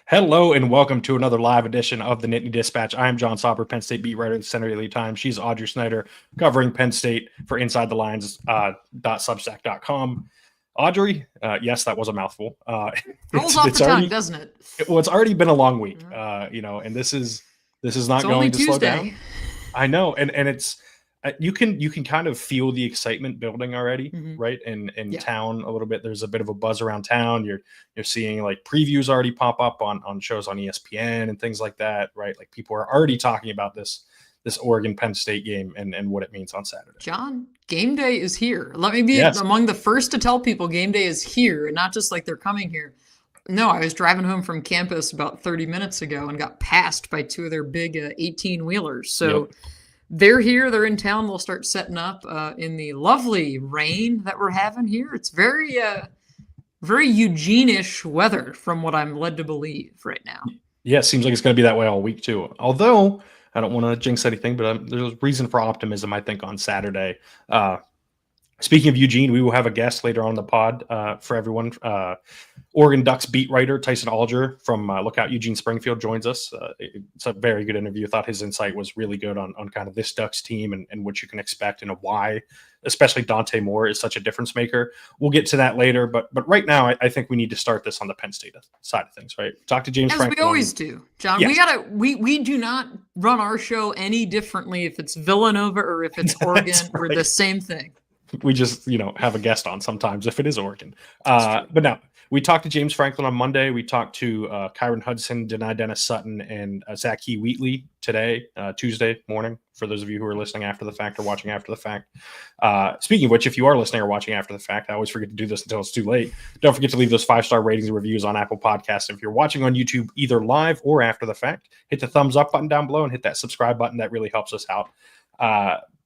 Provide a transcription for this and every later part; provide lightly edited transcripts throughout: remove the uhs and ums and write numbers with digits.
Hello and welcome to another live edition of the Nittany Dispatch. I am John Sauber, Penn State beat writer at the Center Daily Times. She's Audrey Snyder, covering Penn State for Inside the Lines .substack.com. Audrey, yes, that was a mouthful. Rolls off the tongue, doesn't it? It's already been a long week, and this is not going to slow down. I know, and it's you can kind of feel the excitement building already, right? In town a little bit. There's a bit of a buzz around town. You're seeing like previews already pop up on shows on ESPN and things like that, right? Like people are already talking about this Oregon Penn State game and what it means on Saturday. John, game day is here. Let me be among the first to tell people game day is here, and not just like they're coming here. No, I was driving home from campus about 30 minutes ago and got passed by two of their big 18-wheelers. So they're here. They're in town. They'll start setting up in the lovely rain that we're having here. It's very Eugene-ish weather from what I'm led to believe right now. Yeah, it seems like it's going to be that way all week too. Although I don't want to jinx anything, but there's a reason for optimism, I think, on Saturday. Speaking of Eugene, we will have a guest later on the pod for everyone. Oregon Ducks beat writer Tyson Alger from Lookout Eugene-Springfield joins us. It's a very good interview. I thought his insight was really good on kind of this Ducks team and what you can expect and why, especially Dante Moore is such a difference maker. We'll get to that later, but right now I think we need to start this on the Penn State side of things, right? Talk to James Franklin. As we always do, John. Yes. We do not run our show any differently if it's Villanova or if it's Oregon. Right. We're the same thing. We just, have a guest on sometimes if it is Oregon. But now, we talked to James Franklin on Monday. We talked to Kaytron Hudson, Dani Dennis-Sutton, and Zach Wheatley today, Tuesday morning, for those of you who are listening after the fact or watching after the fact. Speaking of which, if you are listening or watching after the fact, I always forget to do this until it's too late. Don't forget to leave those 5-star ratings and reviews on Apple Podcasts. If you're watching on YouTube, either live or after the fact, hit the thumbs up button down below and hit that subscribe button. That really helps us out.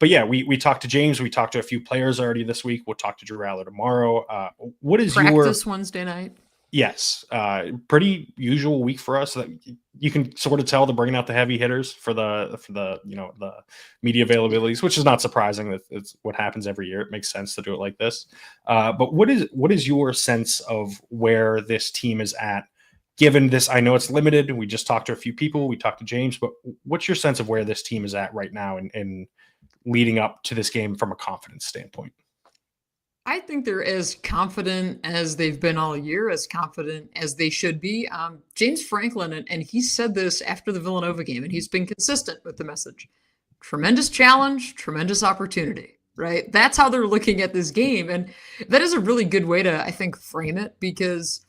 But yeah, we talked to James. We talked to a few players already this week. We'll talk to Drew Allar tomorrow. What is practice Wednesday night? Yes, pretty usual week for us. That you can sort of tell they're bringing out the heavy hitters for the the media availabilities, which is not surprising. It's what happens every year. It makes sense to do it like this. But what is your sense of where this team is at? Given this, I know it's limited. We just talked to a few people. We talked to James, but what's your sense of where this team is at right now and leading up to this game from a confidence standpoint? I think they're as confident as they've been all year, as confident as they should be. James Franklin, and he said this after the Villanova game, and he's been consistent with the message. Tremendous challenge, tremendous opportunity, right? That's how they're looking at this game. And that is a really good way to, I think, frame it because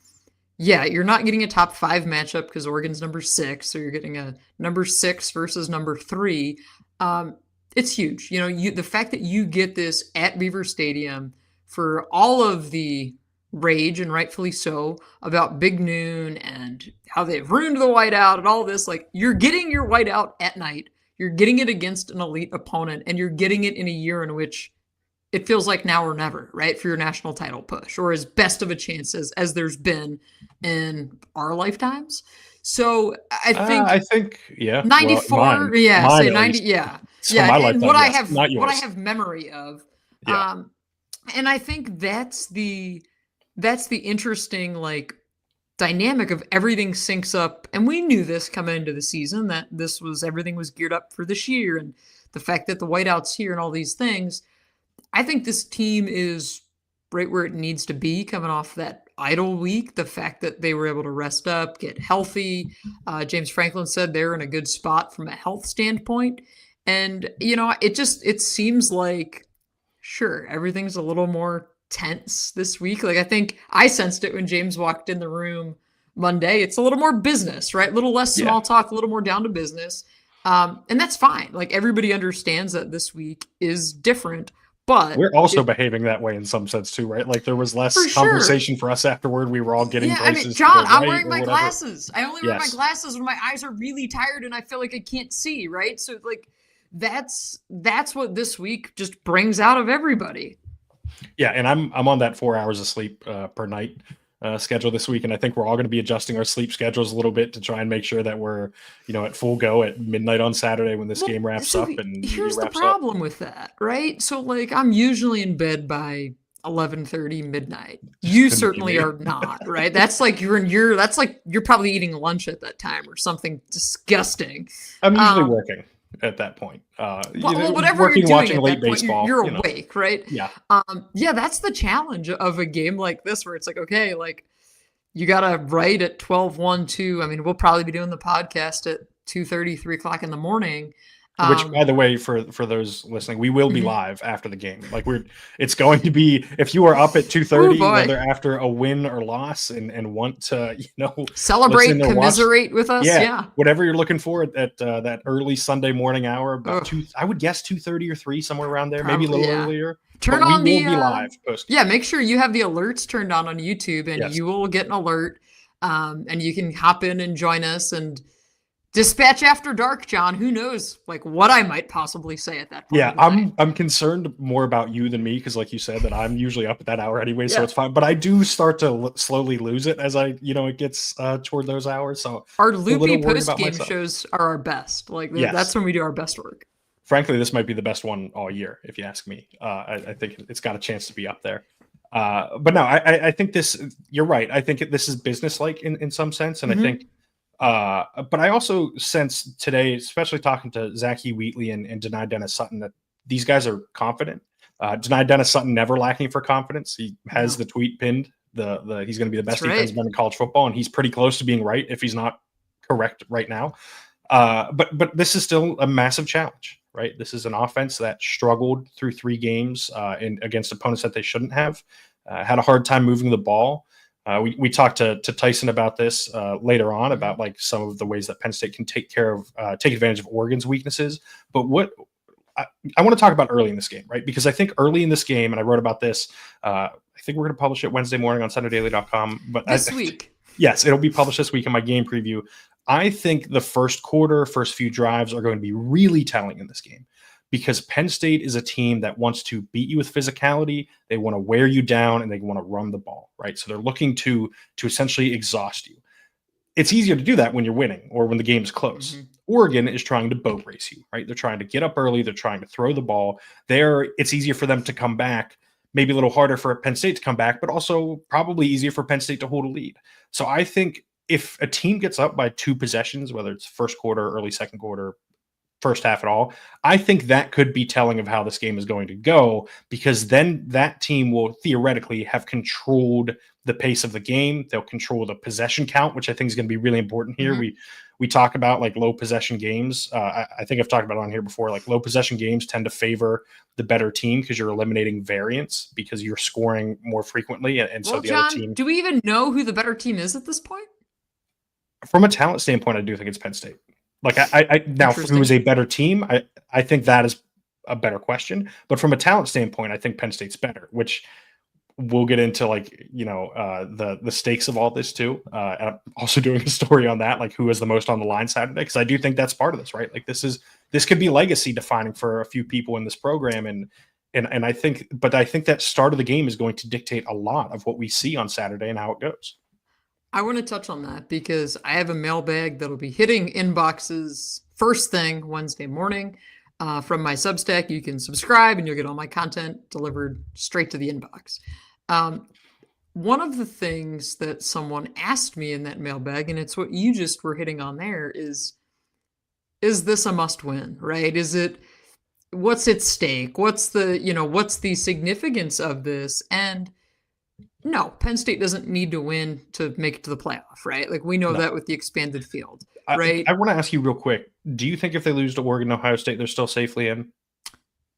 you're not getting a top 5 matchup because Oregon's number 6, so you're getting a number 6 versus number 3. It's huge. The fact that you get this at Beaver Stadium for all of the rage, and rightfully so, about Big Noon and how they've ruined the whiteout and all this, like you're getting your whiteout at night, you're getting it against an elite opponent, and you're getting it in a year in which it feels like now or never, right, for your national title push, or as best of a chance as there's been in our lifetimes. So I think 94, well, mine, say 90, and what I have memory of, and I think that's the interesting dynamic of everything syncs up, and we knew this coming into the season that everything was geared up for this year, and the fact that the whiteout's here and all these things. I think this team is right where it needs to be coming off that idle week. The fact that they were able to rest up, get healthy. James Franklin said they're in a good spot from a health standpoint. And, it seems like, sure, everything's a little more tense this week. I think I sensed it when James walked in the room Monday. It's a little more business, right? A little less small talk, a little more down to business. And that's fine. Everybody understands that this week is different. But we're also behaving that way in some sense too, right? There was less conversation for us afterward. We were all getting braces. John, I'm wearing my glasses. I only wear my glasses when my eyes are really tired and I feel like I can't see, right? So that's what this week just brings out of everybody. Yeah, and I'm on that 4 hours of sleep per night schedule this week, and I think we're all going to be adjusting our sleep schedules a little bit to try and make sure that we're at full go at midnight on Saturday when this game wraps up. And here's the problem with that, right? So I'm usually in bed by 11:30 midnight. Just You couldn't be certainly me. are not, right? That's like that's like you're probably eating lunch at that time or something disgusting. I'm usually working at that point. Well, whatever Working, you're doing watching at late that point, baseball. you're awake, right? Yeah. Yeah, that's the challenge of a game like this where it's like, okay, like you got to write at 12:01, 2. I mean, we'll probably be doing the podcast at 2:30, 3 o'clock in the morning. Which, by the way, for those listening, we will be Mhm. live after the game. Like it's going to be, if you are up at 2:30, boy. whether after a win or loss, and want to, Celebrate, listen or watch- commiserate with us. Yeah. whatever you're looking for at that early Sunday morning hour, about Ugh. I would guess 2:30 or 3, somewhere around there, maybe a little earlier. Turn But on we the will be live post. Yeah, make sure you have the alerts turned on YouTube, and Yes. you will get an alert. And you can hop in and join us and dispatch after dark, John. Who knows, like what I might possibly say at that point. Yeah, I'm concerned more about you than me because, like you said, that I'm usually up at that hour anyway, so it's fine. But I do start to slowly lose it as it gets toward those hours. So our loopy worried post about game myself. shows are our best. Like Yes. that's when we do our best work. Frankly, this might be the best one all year, if you ask me. I think it's got a chance to be up there. But no, I think this. You're right. I think this is businesslike in some sense, and I think. But I also sense today, especially talking to Zachy Wheatley and Dani Dennis-Sutton, that these guys are confident. Dani Dennis-Sutton never lacking for confidence. He has the tweet pinned. He's going to be the best defensive end in college football, and he's pretty close to being right if he's not correct right now. But this is still a massive challenge, right? This is an offense that struggled through 3 games against opponents that they shouldn't have. Had a hard time moving the ball. We talked to Tyson about this later on about like some of the ways that Penn State can take advantage of Oregon's weaknesses. But what I want to talk about early in this game, right? Because I think early in this game, and I wrote about this, I think we're going to publish it Wednesday morning on SunderDaily.com. But this week. Yes, it'll be published this week in my game preview. I think the first few drives are going to be really telling in this game. Because Penn State is a team that wants to beat you with physicality, they want to wear you down, and they want to run the ball, right? So they're looking to essentially exhaust you. It's easier to do that when you're winning or when the game's close. Mm-hmm. Oregon is trying to boat race you, right? They're trying to get up early. They're trying to throw the ball. It's easier for them to come back, maybe a little harder for Penn State to come back, but also probably easier for Penn State to hold a lead. So I think if a team gets up by 2 possessions, whether it's first quarter, early second quarter, first half at all, I think that could be telling of how this game is going to go, because then that team will theoretically have controlled the pace of the game. They'll control the possession count, which I think is going to be really important here. Mm-hmm. We talk about like low possession games. I think I've talked about it on here before. Like low possession games tend to favor the better team because you're eliminating variance because you're scoring more frequently. And so the John, other team. Do we even know who the better team is at this point? From a talent standpoint, I do think it's Penn State. Like I now, who is a better team? I think that is a better question. But from a talent standpoint, I think Penn State's better, which we'll get into the stakes of all this too. And I'm also doing a story on that, like who is the most on the line Saturday, because I do think that's part of this, right? Like this could be legacy defining for a few people in this program, and I think that start of the game is going to dictate a lot of what we see on Saturday and how it goes. I want to touch on that because I have a mailbag that'll be hitting inboxes first thing Wednesday morning from my Substack. You can subscribe and you'll get all my content delivered straight to the inbox. One of the things that someone asked me in that mailbag, and it's what you just were hitting on there, is this a must win, right? What's at stake? What's the significance of this? And no, Penn State doesn't need to win to make it to the playoff, right? Like we know that with the expanded field, right? I want to ask you real quick. Do you think if they lose to Oregon and Ohio State, they're still safely in?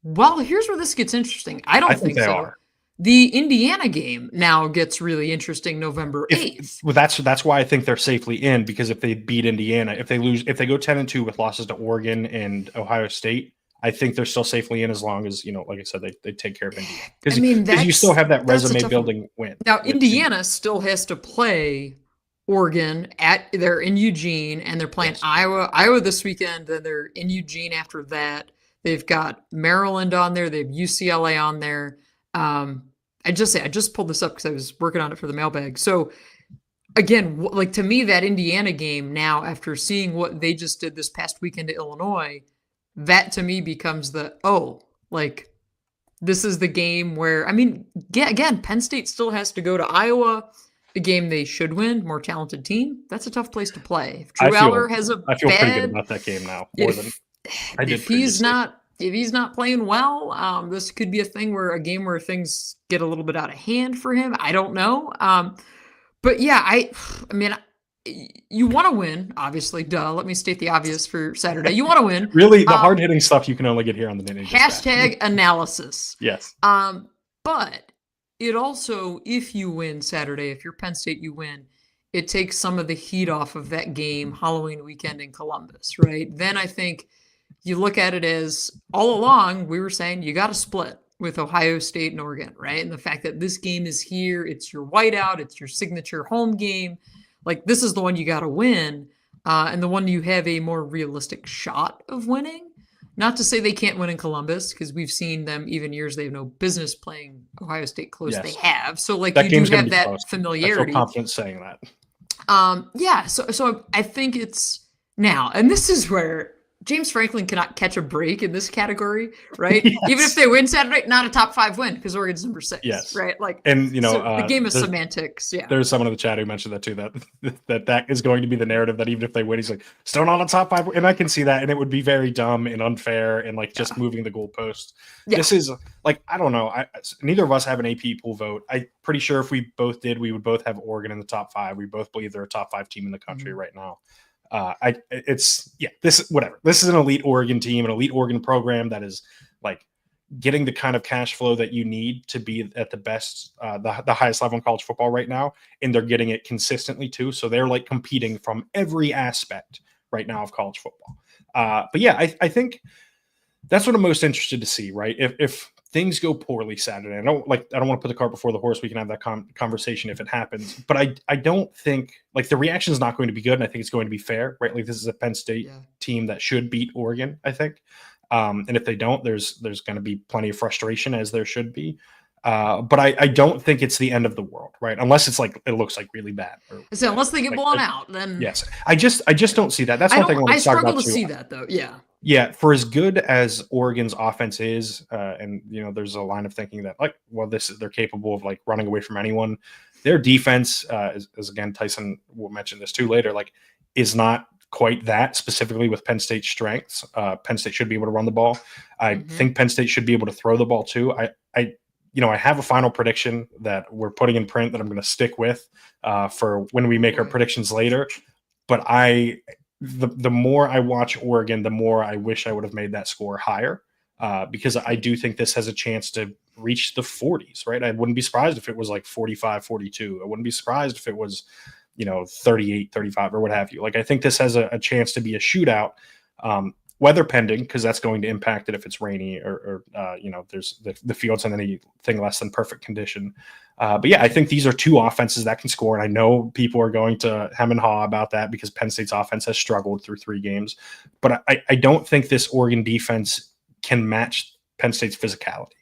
Well, here's where this gets interesting. I don't think they so. Are. The Indiana game now gets really interesting November 8th. Well, that's why I think they're safely in, because if they beat Indiana, if they go 10-2 with losses to Oregon and Ohio State, I think they're still safely in as long as, like I said, they take care of Indiana. Because you still have that resume building win. Now, Indiana still has to play Oregon they're in Eugene, and they're playing Iowa this weekend, then they're in Eugene after that. They've got Maryland on there. They have UCLA on there. I just pulled this up because I was working on it for the mailbag. So again, like to me, that Indiana game now, after seeing what they just did this past weekend to Illinois, that to me becomes this is the game where, I mean, again, Penn State still has to go to Iowa, a game they should win, more talented team. That's a tough place to play. If Drew Allar has a I feel bad, pretty good about that game now, more than I did previously. If he's not playing well, this could be a game where things get a little bit out of hand for him. I don't know. But yeah, I mean, you want to win, obviously. Duh. Let me state the obvious for Saturday. You want to win. Really, the hard hitting stuff you can only get here on the Nittany. Hashtag analysis. Yes. But it also, if you win Saturday, if you're Penn State, you win. It takes some of the heat off of that game Halloween weekend in Columbus, right? Then I think you look at it as all along we were saying you got to split with Ohio State and Oregon, right? And the fact that this game is here, it's your whiteout, it's your signature home game. Like, this is the one you got to win, and the one you have a more realistic shot of winning. Not to say they can't win in Columbus, because we've seen them even years they have no business playing Ohio State close. Yes. They have. So, like, that you do have that close. Familiarity. I feel confident saying that. Yeah. So I think it's now, and this is where James Franklin cannot catch a break in this category, right? Yes. Even if they win Saturday, not a top 5 win because Oregon's number 6. Yes. Right. Like, and so the game is semantics. Yeah. There's someone in the chat who mentioned that too, that is going to be the narrative, that even if they win, he's like, still not a top 5. And I can see that. And it would be very dumb and unfair and like just moving the goalpost. Yeah. This is like, I don't know. Neither of us have an AP pool vote. I'm pretty sure if we both did, we would both have Oregon in the top 5. We both believe they're a top 5 team in the country right now. This is an elite Oregon team, an elite Oregon program that is like getting the kind of cash flow that you need to be at the best, the highest level in college football right now. And they're getting it consistently too. So they're like competing from every aspect right now of college football. But yeah, I think that's what I'm most interested to see, right? If things go poorly Saturday, I don't want to put the cart before the horse. We can have that conversation if it happens, but I don't think like the reaction is not going to be good. And I think it's going to be fair, right? Like, this is a Penn State team that should beat Oregon, I think. And if they don't, there's going to be plenty of frustration, as there should be. But I don't think it's the end of the world, right? Unless it's like, it looks like really bad. So unless they get blown out, then yes, I just don't see that. That's one thing I struggle to see that though. Yeah. Yeah, for as good as Oregon's offense is, and there's a line of thinking that like, well, they're capable of like running away from anyone. Their defense, as again, Tyson will mention this too later, like, is not quite that, specifically with Penn State's strengths. Penn State should be able to run the ball. I think Penn State should be able to throw the ball too. I have a final prediction that we're putting in print that I'm going to stick with for when we make our predictions later. But the more I watch Oregon, the more I wish I would have made that score higher, because I do think this has a chance to reach the 40s, right? I wouldn't be surprised if it was like 45-42. I wouldn't be surprised if it was, 38-35 or what have you. Like, I think this has a chance to be a shootout, weather pending, because that's going to impact it if it's rainy or there's the field's in anything less than perfect condition. But yeah, I think these are two offenses that can score. And I know people are going to hem and haw about that because Penn State's offense has struggled through 3 games. But I don't think this Oregon defense can match Penn State's physicality.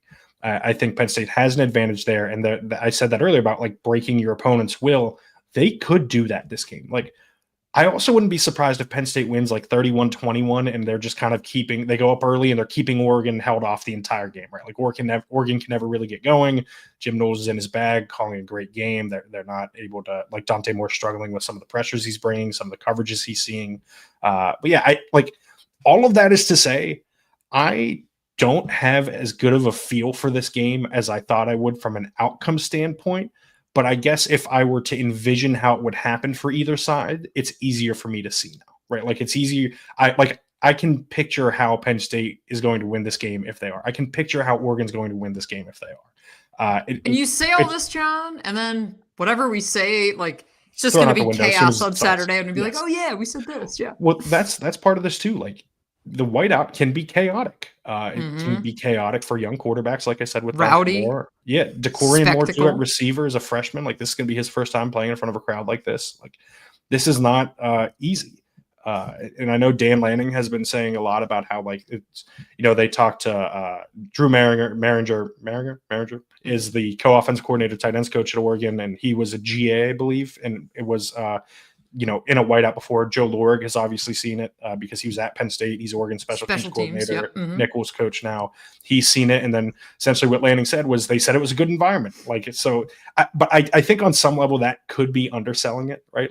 I think Penn State has an advantage there. And I said that earlier about like breaking your opponent's will. They could do that this game. Like, I also wouldn't be surprised if Penn State wins like 31-21 and they're just kind of they go up early and they're keeping Oregon held off the entire game, right? Like, Oregon can never really get going. Jim Knowles is in his bag, calling a great game. They're not able to, like, Dante Moore struggling with some of the pressures he's bringing, some of the coverages he's seeing. But yeah, I like all of that is to say, I don't have as good of a feel for this game as I thought I would from an outcome standpoint. But I guess if I were to envision how it would happen for either side, it's easier for me to see now, right? Like, it's easier. I can picture how Penn State is going to win this game if they are. I can picture how Oregon's going to win this game if they are. And you say all this, John, and then whatever we say, like, it's just going to be chaos on Saturday, and we'll be like, oh yeah, we said this, yeah. Well, that's part of this too. Like, the whiteout can be chaotic. It can be chaotic for young quarterbacks, like I said, with Rowdy. Moore. Yeah, DeCorian Moore too at receiver as a freshman. Like, this is going to be his first time playing in front of a crowd like this. Like, this is not easy. And I know Dan Lanning has been saying a lot about how, like, it's, they talked to Drew Maringer is the co-offense coordinator, tight ends coach at Oregon, and he was a GA, I believe, and it was in a whiteout before. Joe Lorig has obviously seen it because he was at Penn State. He's Oregon special teams coordinator. Yep. Mm-hmm. Nichols coach now. He's seen it. And then essentially what Lanning said was they said it was a good environment. But I think on some level that could be underselling it, right?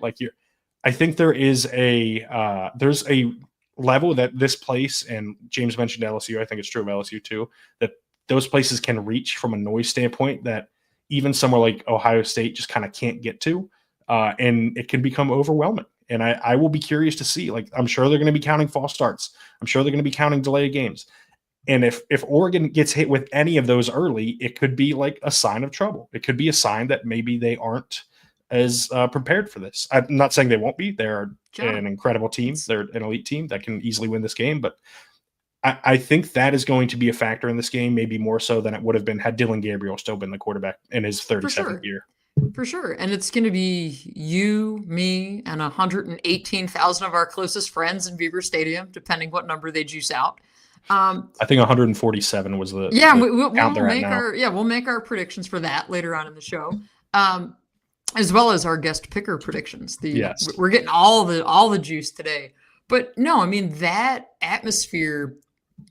I think there's a level that this place, and James mentioned LSU, I think it's true of LSU too, that those places can reach from a noise standpoint that even somewhere like Ohio State just kind of can't get to. And it can become overwhelming. And I will be curious to see, I'm sure they're going to be counting false starts. I'm sure they're going to be counting delayed games. And if Oregon gets hit with any of those early, it could be like a sign of trouble. It could be a sign that maybe they aren't as prepared for this. I'm not saying they won't be. They're an incredible team. They're an elite team that can easily win this game. But I think that is going to be a factor in this game, maybe more so than it would have been had Dylan Gabriel still been the quarterback in his 37th year. For sure. And it's going to be you, me, and 118,000 of our closest friends in Beaver Stadium, depending what number they juice out. I think 147 was the we'll make our predictions for that later on in the show, as well as our guest picker predictions. We're getting all the juice today. But no, I mean, that atmosphere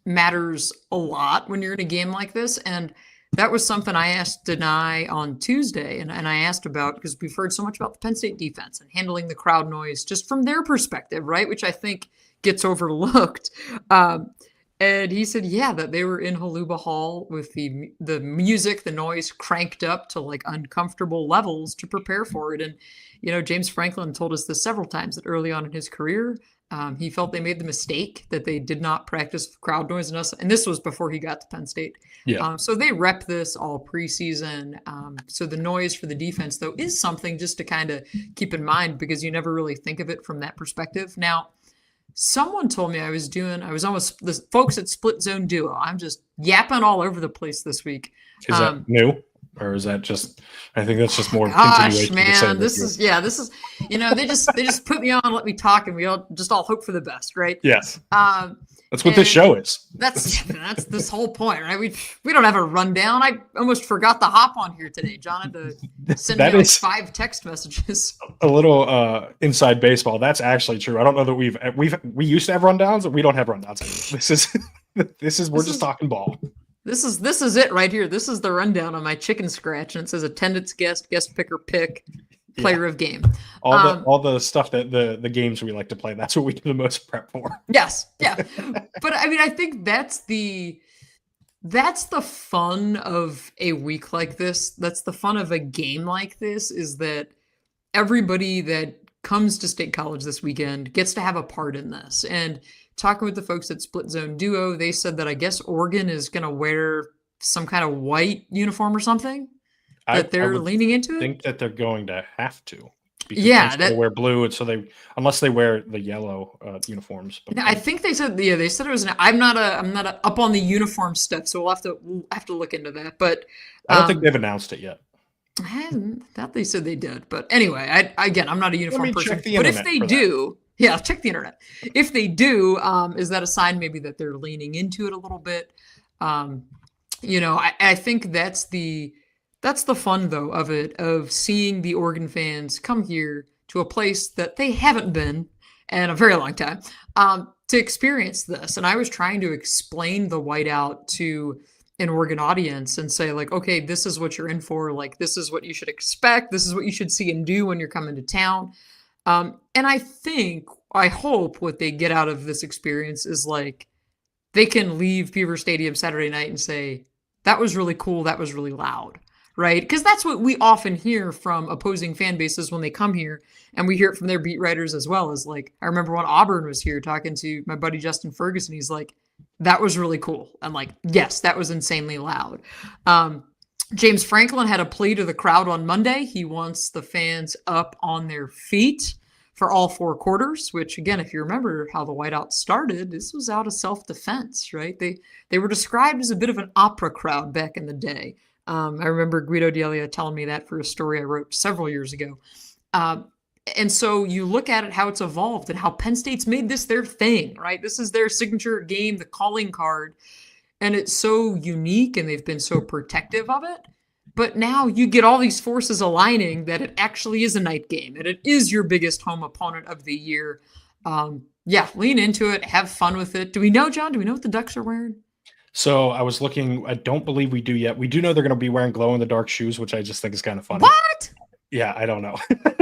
matters a lot when you're in a game like this. And that was something I asked Dani on Tuesday, and I asked about, because we've heard so much about the Penn State defense and handling the crowd noise just from their perspective, right? Which I think gets overlooked. And he said, that they were in Haluba Hall with the music, the noise cranked up to uncomfortable levels to prepare for it. And, James Franklin told us this several times, that early on in his career, he felt they made the mistake that they did not practice crowd noise enough. And this was before he got to Penn State. Yeah. So they rep this all preseason. So the noise for the defense, though, is something just to kind of keep in mind, because you never really think of it from that perspective. Now, someone told me I was almost the folks at Split Zone Duo. I'm just yapping all over the place this week. Is that new? Or is that just? I think that's just more. Gosh, man, this is. They just put me on, and let me talk, and we all hope for the best, right? Yes. That's what this show is. That's this whole point, right? We don't have a rundown. I almost forgot to hop on here today. John had to send me 5 text messages. A little inside baseball. That's actually true. I don't know that we used to have rundowns, but we don't have rundowns anymore. This is we're just talking ball. This is it right here. This is the rundown on my chicken scratch, and it says attendance guest picker pick, player of game. All the stuff that the games we like to play. That's what we do the most prep for. Yes, yeah. But I mean, I think that's the fun of a week like this. That's the fun of a game like this, is that everybody that comes to State College this weekend gets to have a part in this. And talking with the folks at Split Zone Duo, they said that I guess Oregon is going to wear some kind of white uniform or something. That they're leaning into it. I think that they're going to have to. Because they wear blue, and so unless they wear the yellow uniforms. But I think they said it was. I'm not up on the uniform stuff, so we'll have to look into that. But I don't think they've announced it yet. I thought they said they did, but anyway, I'm not a uniform person. But if they do, I'll check the internet. If they do, is that a sign maybe that they're leaning into it a little bit? I think that's the fun, though, of seeing the Oregon fans come here to a place that they haven't been in a very long time to experience this. And I was trying to explain the whiteout to an Oregon audience and say, okay, this is what you're in for. This is what you should expect. This is what you should see and do when you're coming to town. And I hope what they get out of this experience is they can leave Beaver Stadium Saturday night and say, that was really cool. That was really loud. Right? Because that's what we often hear from opposing fan bases when they come here, and we hear it from their beat writers as well. As I remember when Auburn was here talking to my buddy Justin Ferguson, he's like, that was really cool. I'm like, yes, that was insanely loud. James Franklin had a plea to the crowd on Monday. He wants the fans up on their feet for all 4 quarters, which, again, if you remember how the whiteout started, this was out of self-defense, right? They were described as a bit of an opera crowd back in the day. I remember Guido D'Elia telling me that for a story I wrote several years ago. And so you look at it, how it's evolved and how Penn State's made this their thing, right? This is their signature game, the calling card. And it's so unique, and they've been so protective of it But now you get all these forces aligning that it actually is a night game and it is your biggest home opponent of the year. Yeah, lean into it, have fun with it. Do we know, John? Do we know what the Ducks are wearing? So I was looking. I don't believe we do yet. We do know they're going to be wearing glow-in-the-dark shoes, which I just think is kind of funny. What? Yeah, I don't know.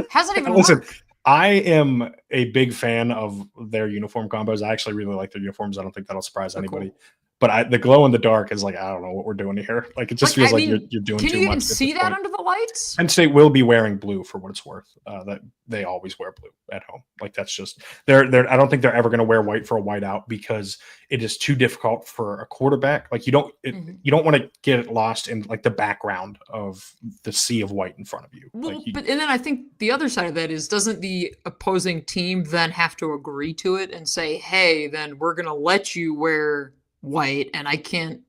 How's that even Listen, work? I am a big fan of their uniform combos. I actually really like their uniforms. I don't think that'll surprise anybody. Cool. But the glow in the dark is like, I don't know what we're doing here. Like, it just feels like you're doing too much. Can you even see that under the lights? Penn State will be wearing blue for what it's worth. That they always wear blue at home. Like, that's just they're. I don't think they're ever going to wear white for a whiteout because it is too difficult for a quarterback. Like, you don't want to get it lost in like the background of the sea of white in front of you. Well, like and then I think the other side of that is, doesn't the opposing team then have to agree to it and say, hey, then we're going to let you wear white? And I can't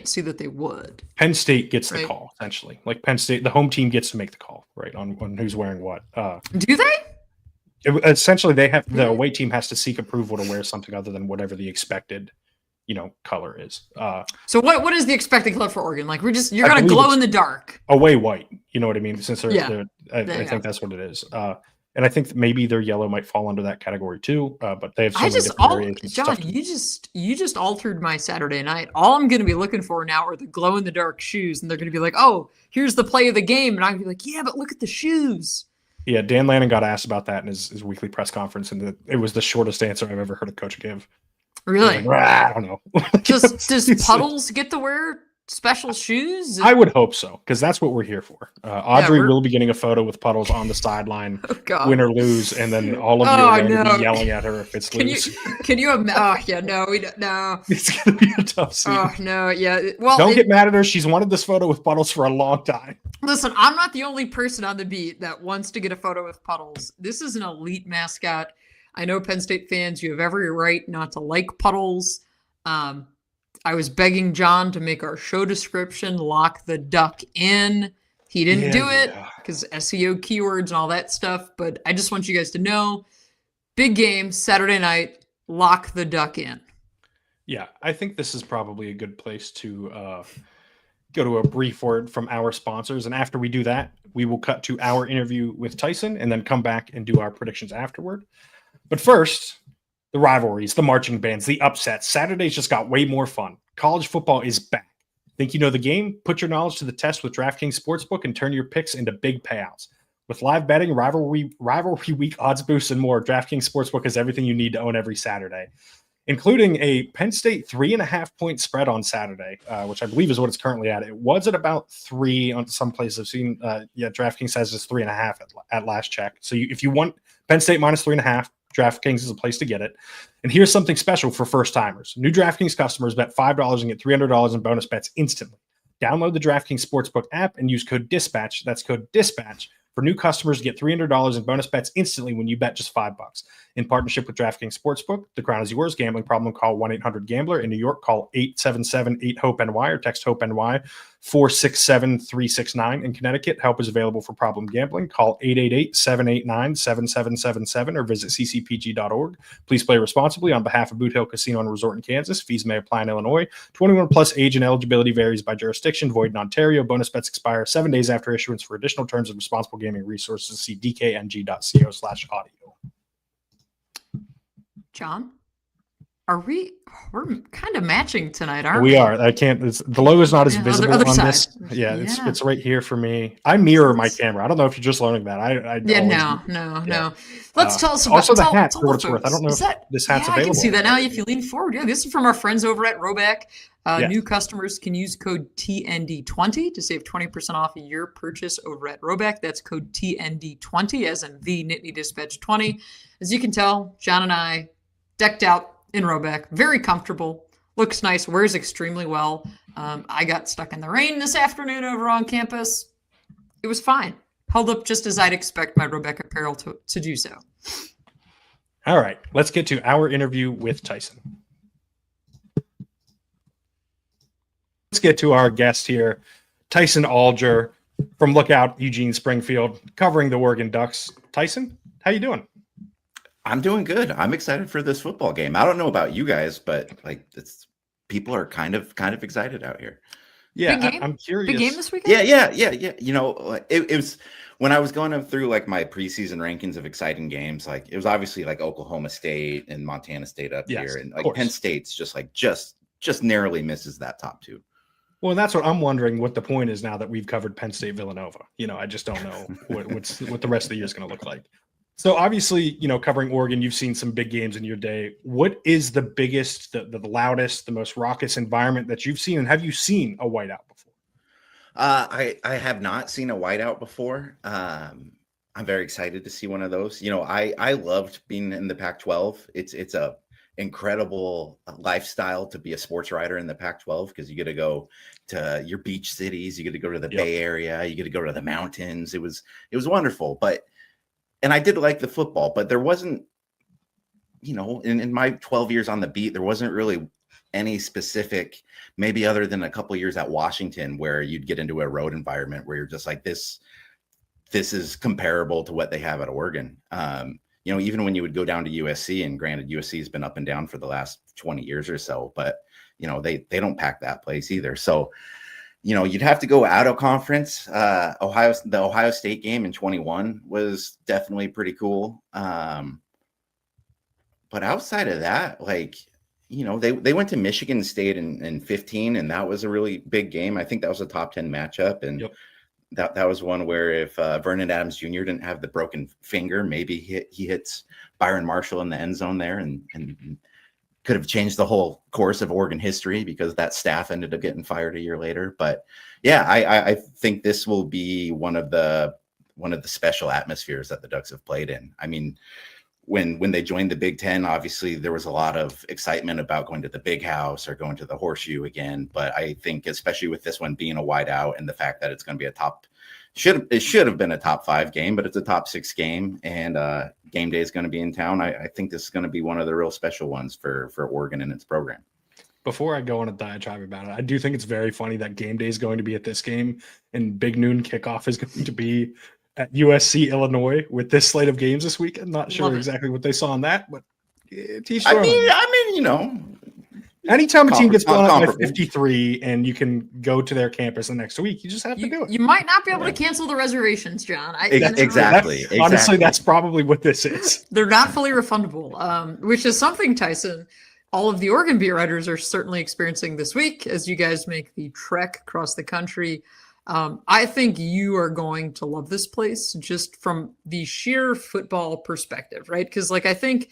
see that they would. Penn State gets the call, essentially. Like, Penn State, the home team gets to make the call, right, on who's wearing what. Do they? Essentially, they have the away team has to seek approval to wear something other than whatever the expected, color is. So what is the expected color for Oregon? Like, you're going to glow in the dark. Away white, you know what I mean? Since they're I think that's what it is. And I think maybe their yellow might fall under that category too. But they have so many different variations. John, you just altered my Saturday night. All I'm going to be looking for now are the glow in the dark shoes, and they're going to be like, "Oh, here's the play of the game," and I'm going to be like, "Yeah, but look at the shoes." Yeah, Dan Lanning got asked about that in his weekly press conference, and it was the shortest answer I've ever heard a coach give. Really? Like, I don't know. Does Puddles get to wear special shoes? I would hope so, because that's what we're here for. Audrey will be getting a photo with Puddles on the sideline, win or lose, and then all of you are going to be yelling at her if it's lose. Can you imagine? Oh, yeah, no, we don't. No, it's going to be a tough scene. Oh, no, yeah. Well, don't get mad at her. She's wanted this photo with Puddles for a long time. Listen, I'm not the only person on the beat that wants to get a photo with Puddles. This is an elite mascot. I know Penn State fans, you have every right not to like Puddles. I was begging John to make our show description lock the duck in. He didn't do it because SEO keywords and all that stuff. But I just want you guys to know, big game, Saturday night, lock the duck in. Yeah, I think this is probably a good place to go to a brief word from our sponsors. And after we do that, we will cut to our interview with Tyson and then come back and do our predictions afterward. But first, the rivalries, the marching bands, the upsets. Saturdays just got way more fun. College football is back. Think you know the game? Put your knowledge to the test with DraftKings Sportsbook and turn your picks into big payouts. With live betting, rivalry week odds boosts, and more, DraftKings Sportsbook has everything you need to own every Saturday, including a Penn State 3.5-point spread on Saturday, which I believe is what it's currently at. It was at about 3 on some places I've seen. DraftKings says it's 3.5 at last check. So if you want Penn State minus 3.5, DraftKings is a place to get it. And here's something special for first-timers. New DraftKings customers bet $5 and get $300 in bonus bets instantly. Download the DraftKings Sportsbook app and use code DISPATCH. That's code DISPATCH for new customers to get $300 in bonus bets instantly when you bet just $5. In partnership with DraftKings Sportsbook, the crown is yours. Gambling problem, call 1-800-GAMBLER. In New York, call 877-8-HOPE-NY or text HOPE-NY 467-369. In Connecticut, help is available for problem gambling. Call 888-789-7777 or visit ccpg.org. Please play responsibly on behalf of Boot Hill Casino and Resort in Kansas. Fees may apply in Illinois. 21 plus age and eligibility varies by jurisdiction. Void in Ontario. Bonus bets expire 7 days after issuance. For additional terms and responsible gaming resources, see dkng.co/audio. John, we're kind of matching tonight, aren't we? We are. I can't. The logo is not as visible on this. Yeah, it's right here for me. I mirror my camera. I don't know if you're just learning that. No. Let's tell us about also the hat for what it's worth. I don't know if this hat's available. I can see that now if you lean forward. Yeah, this is from our friends over at Roback. New customers can use code TND20 to save 20% off your purchase over at Roback. That's code TND20, as in the Nittany Dispatch 20. As you can tell, John and I decked out in Roback, very comfortable, looks nice, wears extremely well. I got stuck in the rain this afternoon over on campus. It was fine. Held up just as I'd expect my Roback apparel to do so. All right, let's get to our interview with Tyson. Let's get to our guest here, Tyson Alger from Lookout, Eugene-Springfield, covering the Oregon Ducks. Tyson, how you doing? I'm doing good. I'm excited for this football game. I don't know about you guys, but people are kind of excited out here. Yeah, Big game? I'm curious. Big game this weekend? Yeah. It was when I was going through like my preseason rankings of exciting games. Like it was obviously like Oklahoma State and Montana State up here, and like Penn State's just narrowly misses that top two. Well, and that's what I'm wondering. What the point is now that we've covered Penn State, Villanova. I just don't know what the rest of the year is going to look like. So obviously, covering Oregon, you've seen some big games in your day. What is the biggest, the loudest, the most raucous environment that you've seen? And have you seen a whiteout before? I have not seen a whiteout before. I'm very excited to see one of those. I loved being in the Pac-12. It's a incredible lifestyle to be a sports writer in the Pac-12 because you get to go to your beach cities, you get to go to the Bay Area, you get to go to the mountains. It was wonderful, and I did like the football, but there wasn't, in my 12 years on the beat, there wasn't really any specific, maybe other than a couple of years at Washington where you'd get into a road environment where you're just like, this is comparable to what they have at Oregon. Even when you would go down to USC, and granted USC has been up and down for the last 20 years or so, but they don't pack that place either. So, you'd have to go out of conference. The Ohio State game in 21 was definitely pretty cool. But outside of that, they went to Michigan State in 15, and that was a really big game. I think that was a top 10 matchup. And that was one where if Vernon Adams Jr. didn't have the broken finger, maybe he hits Byron Marshall in the end zone there and could have changed the whole course of Oregon history because that staff ended up getting fired a year later. But yeah, I think this will be one of the special atmospheres that the Ducks have played in. I mean, when they joined the Big Ten, obviously there was a lot of excitement about going to the Big House or going to the Horseshoe again. But I think especially with this one being a whiteout and the fact that it's going to be it should have been a top 5 game, but it's a top 6 game, and game day is going to be in town. I think this is going to be one of the real special ones for Oregon and its program. Before I go on a diatribe about it, I do think it's very funny that game day is going to be at this game and big noon kickoff is going to be at USC, Illinois with this slate of games this week. I'm not sure exactly what they saw on that, but anytime a team gets blown up by 53 and you can go to their campus the next week, you just have to do it. You might not be able to cancel the reservations, John. Exactly. Honestly, that's probably what this is. They're not fully refundable, which is something, Tyson, all of the Oregon beat writers are certainly experiencing this week as you guys make the trek across the country. I think you are going to love this place just from the sheer football perspective, right? Because I think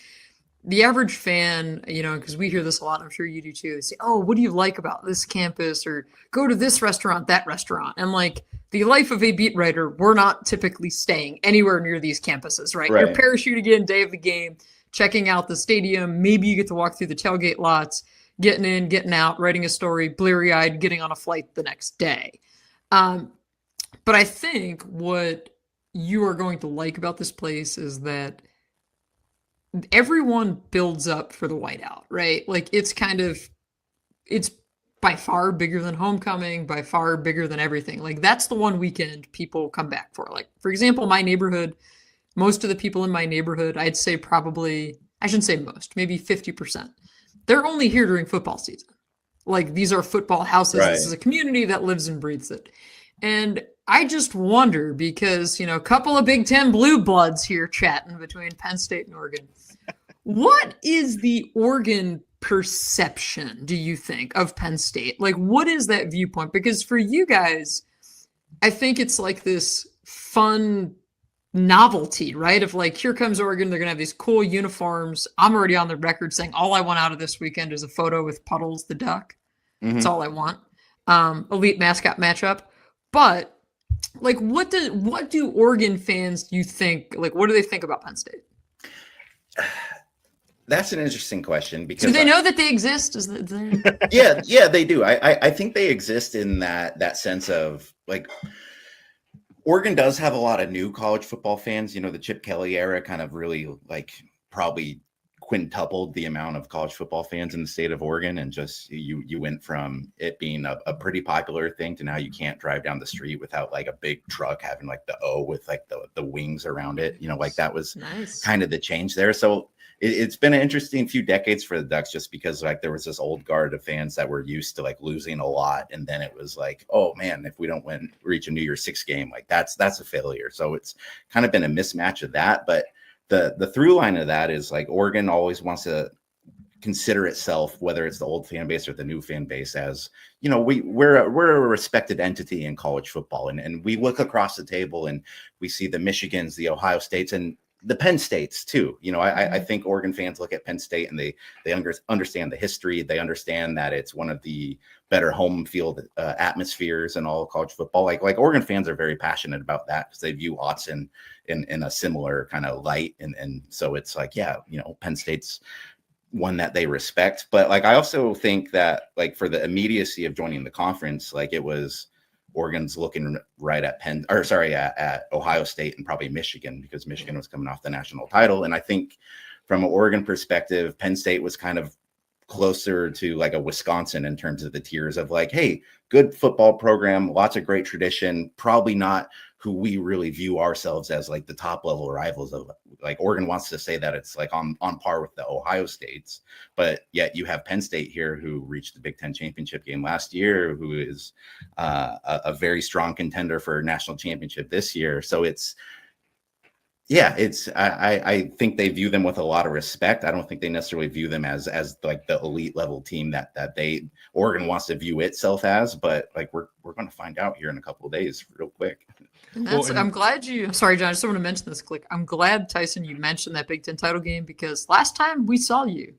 the average fan, because we hear this a lot, I'm sure you do too. They say, oh, what do you like about this campus? Or go to this restaurant, that restaurant. And the life of a beat writer, we're not typically staying anywhere near these campuses, right? You're parachuting in day of the game, checking out the stadium. Maybe you get to walk through the tailgate lots, getting in, getting out, writing a story, bleary-eyed, getting on a flight the next day. But I think what you are going to like about this place is that everyone builds up for the whiteout, right? It's by far bigger than homecoming, by far bigger than everything. That's the one weekend people come back for. For example, my neighborhood, most of the people in my neighborhood, I'd say probably, I shouldn't say most, maybe 50%. They're only here during football season. These are football houses. Right. This is a community that lives and breathes it. And I just wonder because, a couple of Big Ten blue bloods here chatting between Penn State and Oregon. What is the Oregon perception, do you think, of Penn State? What is that viewpoint? Because for you guys, I think it's this fun novelty, right? Of here comes Oregon, they're going to have these cool uniforms. I'm already on the record saying all I want out of this weekend is a photo with Puddles the duck. Mm-hmm. That's all I want. Elite mascot matchup. But what do Oregon fans, you think, what do they think about Penn State? That's an interesting question because do they know that they exist? Yeah, they do. I think they exist in that sense of Oregon does have a lot of new college football fans. The Chip Kelly era kind of really probably quintupled the amount of college football fans in the state of Oregon. And just you went from it being a pretty popular thing to now you can't drive down the street without a big truck having the O with the wings around it. That was nice. Kind of the change there. So it's been an interesting few decades for the Ducks, just because like there was this old guard of fans that were used to like losing a lot, and then it was like, oh man, if we don't reach a New Year's Six game, like that's a failure. So it's kind of been a mismatch of that. But the through line of that is like Oregon always wants to consider itself, whether it's the old fan base or the new fan base, as we're a respected entity in college football, and we look across the table and we see the Michigans, the Ohio States, and the Penn States too. I think Oregon fans look at Penn State and they understand the history. They understand that it's one of the better home field atmospheres in all of college football. Like Oregon fans are very passionate about that because they view Autzen in a similar kind of light, and so it's like, Penn State's one that they respect. But like I also think that like for the immediacy of joining the conference, like it was Oregon's looking right at at Ohio State and probably Michigan, because Michigan was coming off the national title. And I think from an Oregon perspective, Penn State was kind of closer to like a Wisconsin in terms of the tiers of like, hey, good football program, lots of great tradition, probably not who we really view ourselves as like the top level rivals of. Like Oregon wants to say that it's like on par with the Ohio States, but yet you have Penn State here who reached the Big Ten championship game last year, who is a very strong contender for a national championship this year. So I think they view them with a lot of respect. I don't think they necessarily view them as like the elite level team that Oregon wants to view itself as, but like we're going to find out here in a couple of days real quick. And I'm glad sorry, John, I just want to mention this quick. I'm glad, Tyson, you mentioned that Big Ten title game, because last time we saw you,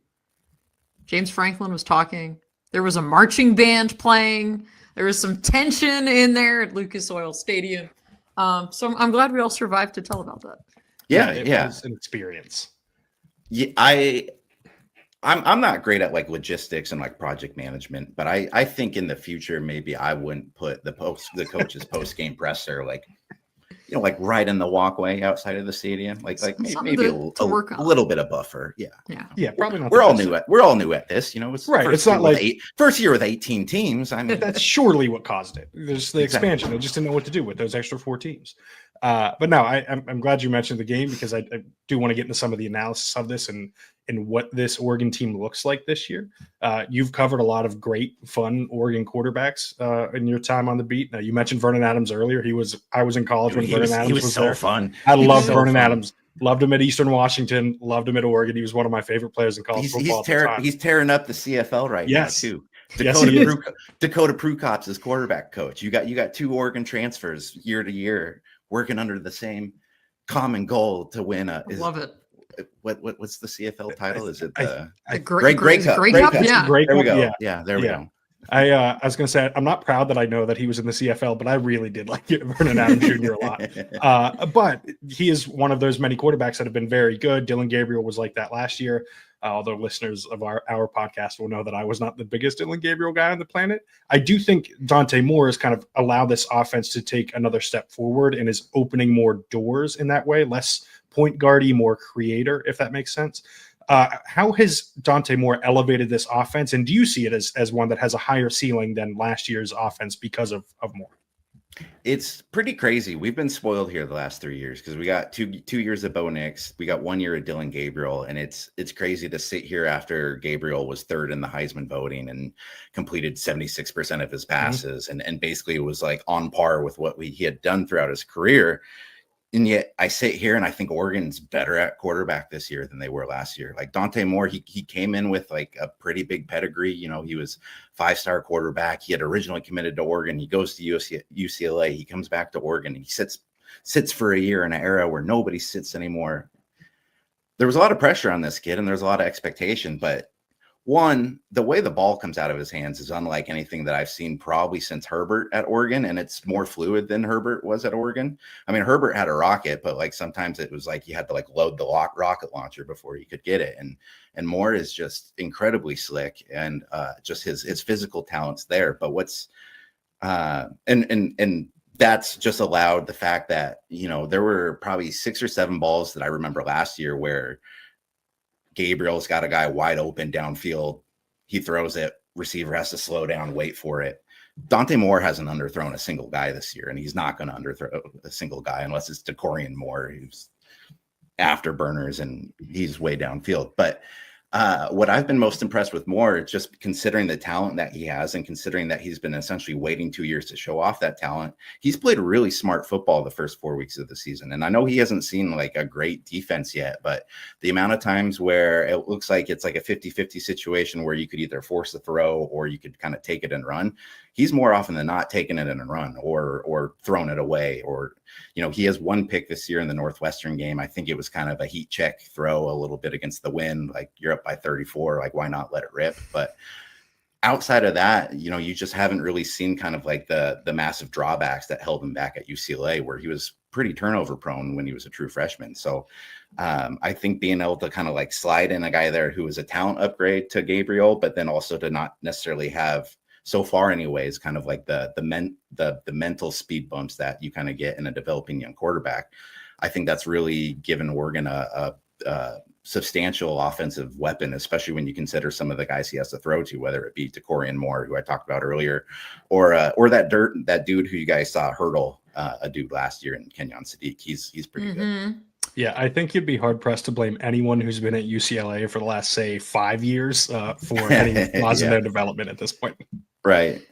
James Franklin was talking. There was a marching band playing. There was some tension in there at Lucas Oil Stadium. So I'm glad we all survived to tell about that. It was an experience. Yeah, I'm not great at like logistics and like project management, but I think in the future maybe I wouldn't put the coach's post game presser like right in the walkway outside of the stadium, like maybe a little bit of buffer. Yeah, probably not. We're all new at this. It's right. It's not like first year with 18 teams. I mean, that's surely what caused it. There's the expansion. They just didn't know what to do with those extra 4 teams. But no, I'm glad you mentioned the game, because I do want to get into some of the analysis of this and what this Oregon team looks like this year. You've covered a lot of great, fun Oregon quarterbacks in your time on the beat. Now, you mentioned Vernon Adams earlier. I was in college when Vernon Adams was so there. Fun. I loved Vernon Adams. Loved him at Eastern Washington. Loved him at Oregon. He was one of my favorite players in college football. He's tearing up the CFL right now too. Dakota Prukop's his quarterback coach. You got 2 Oregon transfers year to year working under the same common goal to win love it. What's the CFL title? Is it the Grey Cup? Yeah. There we go. Yeah, there we go. I was going to say, I'm not proud that I know that he was in the CFL, but I really did like Vernon Adams Jr. a lot. But he is one of those many quarterbacks that have been very good. Dylan Gabriel was like that last year. Although listeners of our podcast will know that I was not the biggest Dylan Gabriel guy on the planet. I do think Dante Moore has kind of allowed this offense to take another step forward and is opening more doors in that way, less point guardy, more creator, if that makes sense. How has Dante Moore elevated this offense? And do you see it as one that has a higher ceiling than last year's offense because of Moore? It's pretty crazy. We've been spoiled here the last 3 years because we got two years of Bo Nix. We got 1 year of Dylan Gabriel, and it's crazy to sit here after Gabriel was third in the Heisman voting and completed 76% of his passes, and basically was like on par with what he had done throughout his career. And yet I sit here and I think Oregon's better at quarterback this year than they were last year. Like Dante Moore, he came in with like a pretty big pedigree. He was 5-star quarterback. He had originally committed to Oregon. He goes to UCLA. He comes back to Oregon. He sits for a year in an era where nobody sits anymore. There was a lot of pressure on this kid and there's a lot of expectation, but one, the way the ball comes out of his hands is unlike anything that I've seen probably since Herbert at Oregon, and it's more fluid than Herbert was at Oregon. I mean, Herbert had a rocket, but like sometimes it was like you had to like load the rocket launcher before you could get it. And Moore is just incredibly slick, and just his physical talent's there. But what's and that's just allowed the fact that there were probably 6 or 7 balls that I remember last year where Gabriel's got a guy wide open downfield. He throws it. Receiver has to slow down, wait for it. Dante Moore hasn't underthrown a single guy this year, and he's not going to underthrow a single guy unless it's DeCorian Moore, who's afterburners, and he's way downfield. But what I've been most impressed with Moore, just considering the talent that he has and considering that he's been essentially waiting 2 years to show off that talent, he's played really smart football the first 4 weeks of the season. And I know he hasn't seen like a great defense yet, but the amount of times where it looks like it's like a 50-50 situation where you could either force the throw or you could kind of take it and run, he's more often than not taking it and run or throwing it away. Or, he has one pick this year in the Northwestern game. I think it was kind of a heat check throw a little bit against the wind. Like, you're up by 34, like, why not let it rip? But outside of that, you just haven't really seen kind of like the massive drawbacks that held him back at UCLA, where he was pretty turnover prone when he was a true freshman. So I think being able to kind of like slide in a guy there who was a talent upgrade to Gabriel, but then also to not necessarily have, so far anyways, kind of like the mental speed bumps that you kind of get in a developing young quarterback. I think that's really given Oregon a substantial offensive weapon, especially when you consider some of the guys he has to throw to, whether it be Torian Moore, who I talked about earlier, or that dude who you guys saw hurdle a dude last year in Kenyon Sadiq. He's pretty good. Yeah, I think you'd be hard pressed to blame anyone who's been at UCLA for the last, say, 5 years for any flaws in their development at this point. Right.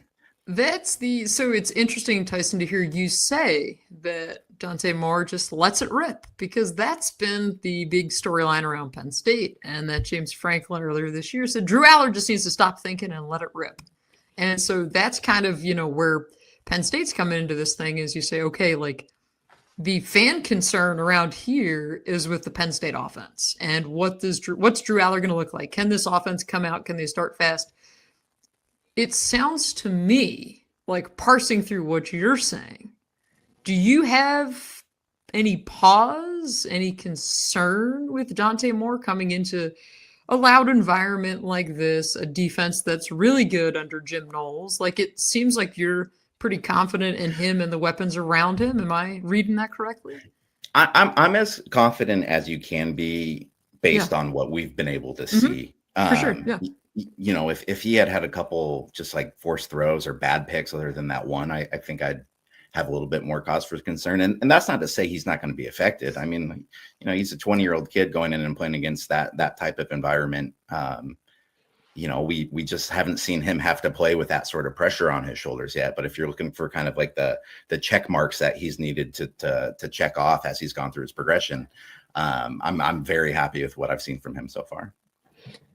So it's interesting, Tyson, to hear you say that Dante Moore just lets it rip, because that's been the big storyline around Penn State, and that James Franklin earlier this year said Drew Allar just needs to stop thinking and let it rip. And so that's kind of, where Penn State's coming into this thing, is you say, okay, like, the fan concern around here is with the Penn State offense. And what's Drew Allar going to look like? Can this offense come out? Can they start fast? It sounds to me like, parsing through what you're saying, do you have any pause, any concern with Dante Moore coming into a loud environment like this, a defense that's really good under Jim Knowles? Like, it seems like you're pretty confident in him and the weapons around him. Am I reading that correctly? I'm as confident as you can be based on what we've been able to see. For sure. Yeah. If he had a couple just like forced throws or bad picks other than that one, I think I'd have a little bit more cause for concern. And that's not to say he's not going to be affected. I mean, he's a 20-year-old kid going in and playing against that type of environment. We just haven't seen him have to play with that sort of pressure on his shoulders yet. But if you're looking for kind of like the check marks that he's needed to check off as he's gone through his progression, I'm very happy with what I've seen from him so far.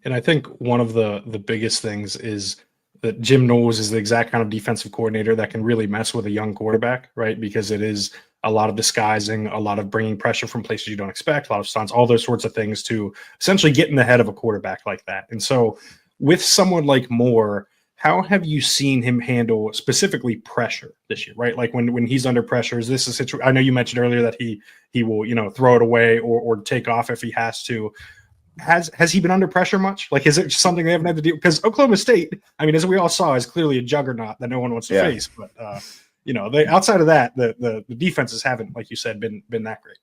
And I think one of the biggest things is that Jim Knowles is the exact kind of defensive coordinator that can really mess with a young quarterback, right? Because it is a lot of disguising, a lot of bringing pressure from places you don't expect, a lot of stunts, all those sorts of things to essentially get in the head of a quarterback like that. And so with someone like Moore, how have you seen him handle specifically pressure this year, right? Like when he's under pressure, is this a situation? I know you mentioned earlier that he will, throw it away or take off if he has to. Has he been under pressure much? Like, is it just something they haven't had to do? Because Oklahoma State, I mean, as we all saw, is clearly a juggernaut that no one wants to face. But they outside of that, the defenses haven't, like you said, been that great.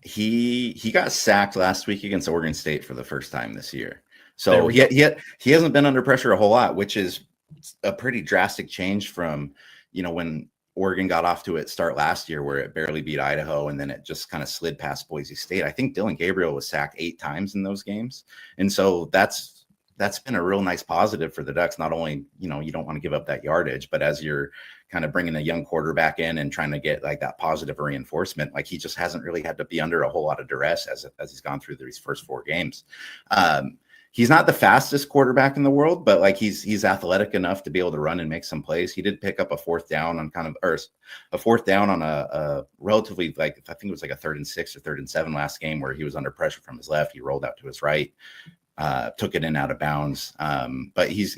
He got sacked last week against Oregon State for the first time this year. So he hasn't been under pressure a whole lot, which is a pretty drastic change from when Oregon got off to its start last year, where it barely beat Idaho, and then it just kind of slid past Boise State. I think Dylan Gabriel was sacked 8 times in those games. And so that's been a real nice positive for the Ducks. Not only, you don't want to give up that yardage, but as you're kind of bringing a young quarterback in and trying to get like that positive reinforcement, like he just hasn't really had to be under a whole lot of duress as he's gone through these first 4 games. He's not the fastest quarterback in the world, but like he's athletic enough to be able to run and make some plays. He did pick up a fourth down on a relatively, like, I think it was like a 3rd and 6 or 3rd and 7 last game, where he was under pressure from his left. He rolled out to his right, took it in out of bounds. But he's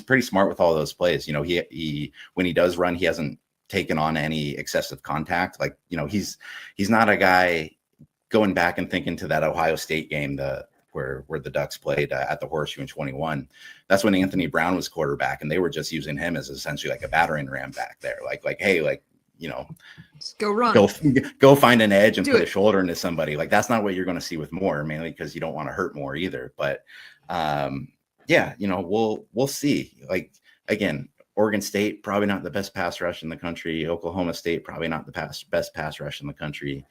pretty smart with all those plays. He when he does run, he hasn't taken on any excessive contact. Like, he's not a guy going back and thinking to that Ohio State game, where the Ducks played at the Horseshoe in 21. That's when Anthony Brown was quarterback, and they were just using him as essentially like a battering ram back there. Like, hey, like, just go run, go find an edge and put a shoulder into somebody. Like, that's not what you're going to see with Moore, mainly because you don't want to hurt Moore either. But we'll see. Like, again, Oregon State, probably not the best pass rush in the country. Oklahoma State, probably not the best pass rush in the country.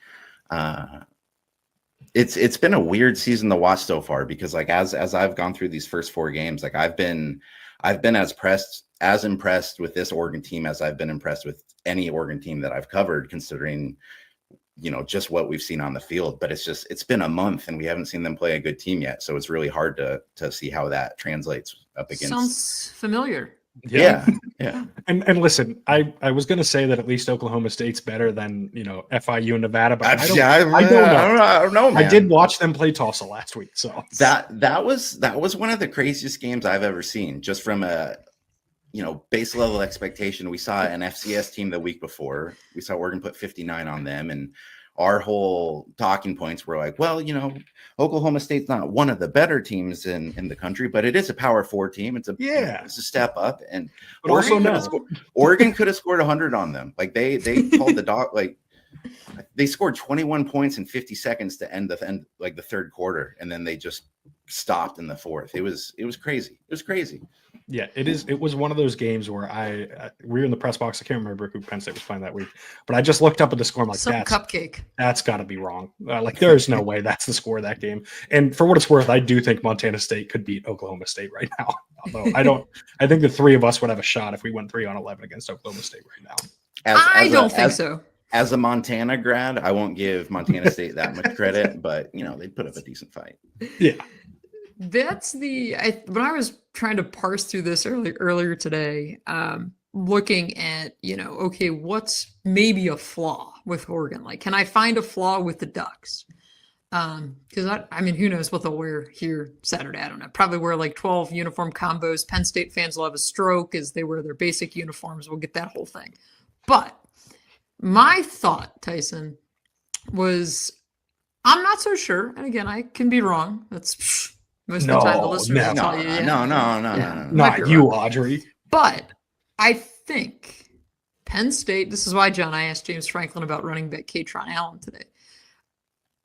It's been a weird season to watch so far because like as I've gone through these first 4 games, like I've been as impressed with this Oregon team as I've been impressed with any Oregon team that I've covered, considering just what we've seen on the field. But it's been a month and we haven't seen them play a good team yet, so it's really hard to see how that translates up against. Sounds familiar. Yeah. And listen, I was going to say that at least Oklahoma State's better than FIU and Nevada, but I don't know, man. I did watch them play Tulsa last week, so that was one of the craziest games I've ever seen. Just from a base level expectation, we saw an FCS team the week before. We saw Oregon put 59 on them, and our whole talking points were like, well, Oklahoma State's not one of the better teams in the country, but it is a Power 4 team. It's a step up. And but Oregon could have scored 100 on them. Like they called the dog, like they scored 21 points in 50 seconds to end the third quarter, and then they just stopped in the fourth. It was crazy. It was crazy. Yeah, it was one of those games where we were in the press box. I can't remember who Penn State was playing that week, but I just looked up at the score. I'm like, cupcake. That's got to be wrong. Like, there is no way that's the score of that game. And for what it's worth, I do think Montana State could beat Oklahoma State right now. Although I think the three of us would have a shot if we went 3-11 against Oklahoma State right now. I don't think so. As a Montana grad, I won't give Montana State that much credit, but they put up a decent fight. Yeah. That's when I was trying to parse through this earlier today, looking at, okay, what's maybe a flaw with Oregon? Like, can I find a flaw with the Ducks? Because who knows what they'll wear here Saturday? I don't know. Probably wear like 12 uniform combos. Penn State fans will have a stroke as they wear their basic uniforms. We'll get that whole thing. But my thought, Tyson, was I'm not so sure. And again, I can be wrong. That's most of the time the listeners will tell you. No. Not you, Audrey. But I think Penn State, this is why, John, I asked James Franklin about running back Kaytron Allen today.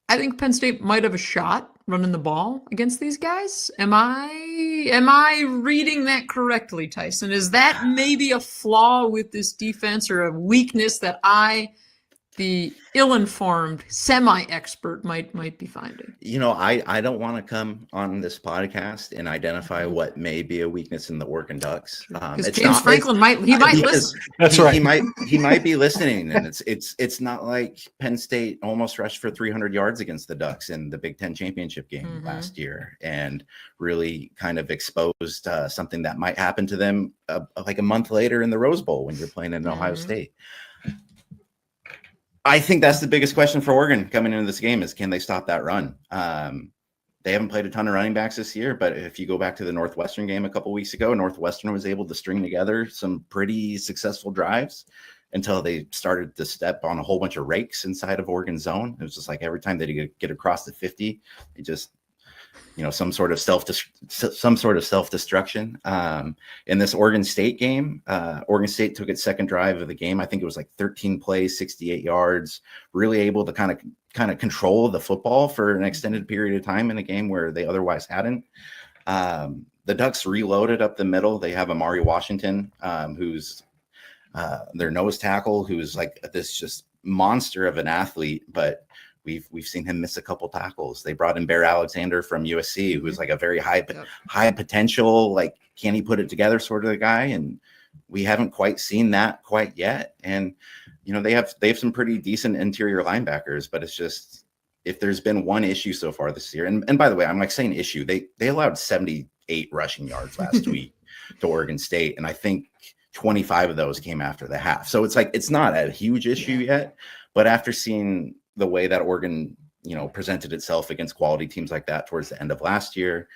I think Penn State might have a shot running the ball against these guys. Am I reading that correctly, Tyson? Is that maybe a flaw with this defense or a weakness that the ill-informed semi-expert might be finding? I don't want to come on this podcast and identify what may be a weakness in the Oregon Ducks. James Franklin might listen. That's right. He might be listening, and it's not like Penn State almost rushed for 300 yards against the Ducks in the Big Ten championship game last year, and really kind of exposed something that might happen to them like a month later in the Rose Bowl when you're playing in Ohio State. I think that's the biggest question for Oregon coming into this game is, can they stop that run? They haven't played a ton of running backs this year, but if you go back to the Northwestern game a couple weeks ago, Northwestern was able to string together some pretty successful drives until they started to step on a whole bunch of rakes inside of Oregon's zone. It was just like every time they get across the 50, they just some sort of self-destruction. In this Oregon State game, Oregon State took its second drive of the game. I think it was like 13 plays, 68 yards, really able to kind of control the football for an extended period of time in a game where they otherwise hadn't. The Ducks reloaded up the middle. They have Amari Washington, who's their nose tackle, who's like this just monster of an athlete, but we've seen him miss a couple tackles. They brought in Bear Alexander from USC, who's like a very high potential, like, can he put it together sort of a guy, and we haven't quite seen that quite yet. And they have some pretty decent interior linebackers, but it's just, if there's been one issue so far this year, and by the way, I'm like saying issue, they allowed 78 rushing yards last week to Oregon State, and I think 25 of those came after the half. So it's like, it's not a huge issue yet, but after seeing the way that Oregon, presented itself against quality teams like that towards the end of last year,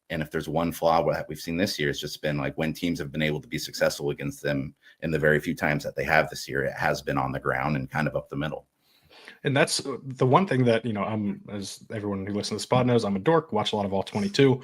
and if there's one flaw that we've seen this year, it's just been like when teams have been able to be successful against them in the very few times that they have this year, it has been on the ground and kind of up the middle. And that's the one thing that, I'm, as everyone who listens to the spot knows, I'm a dork, watch a lot of all 22.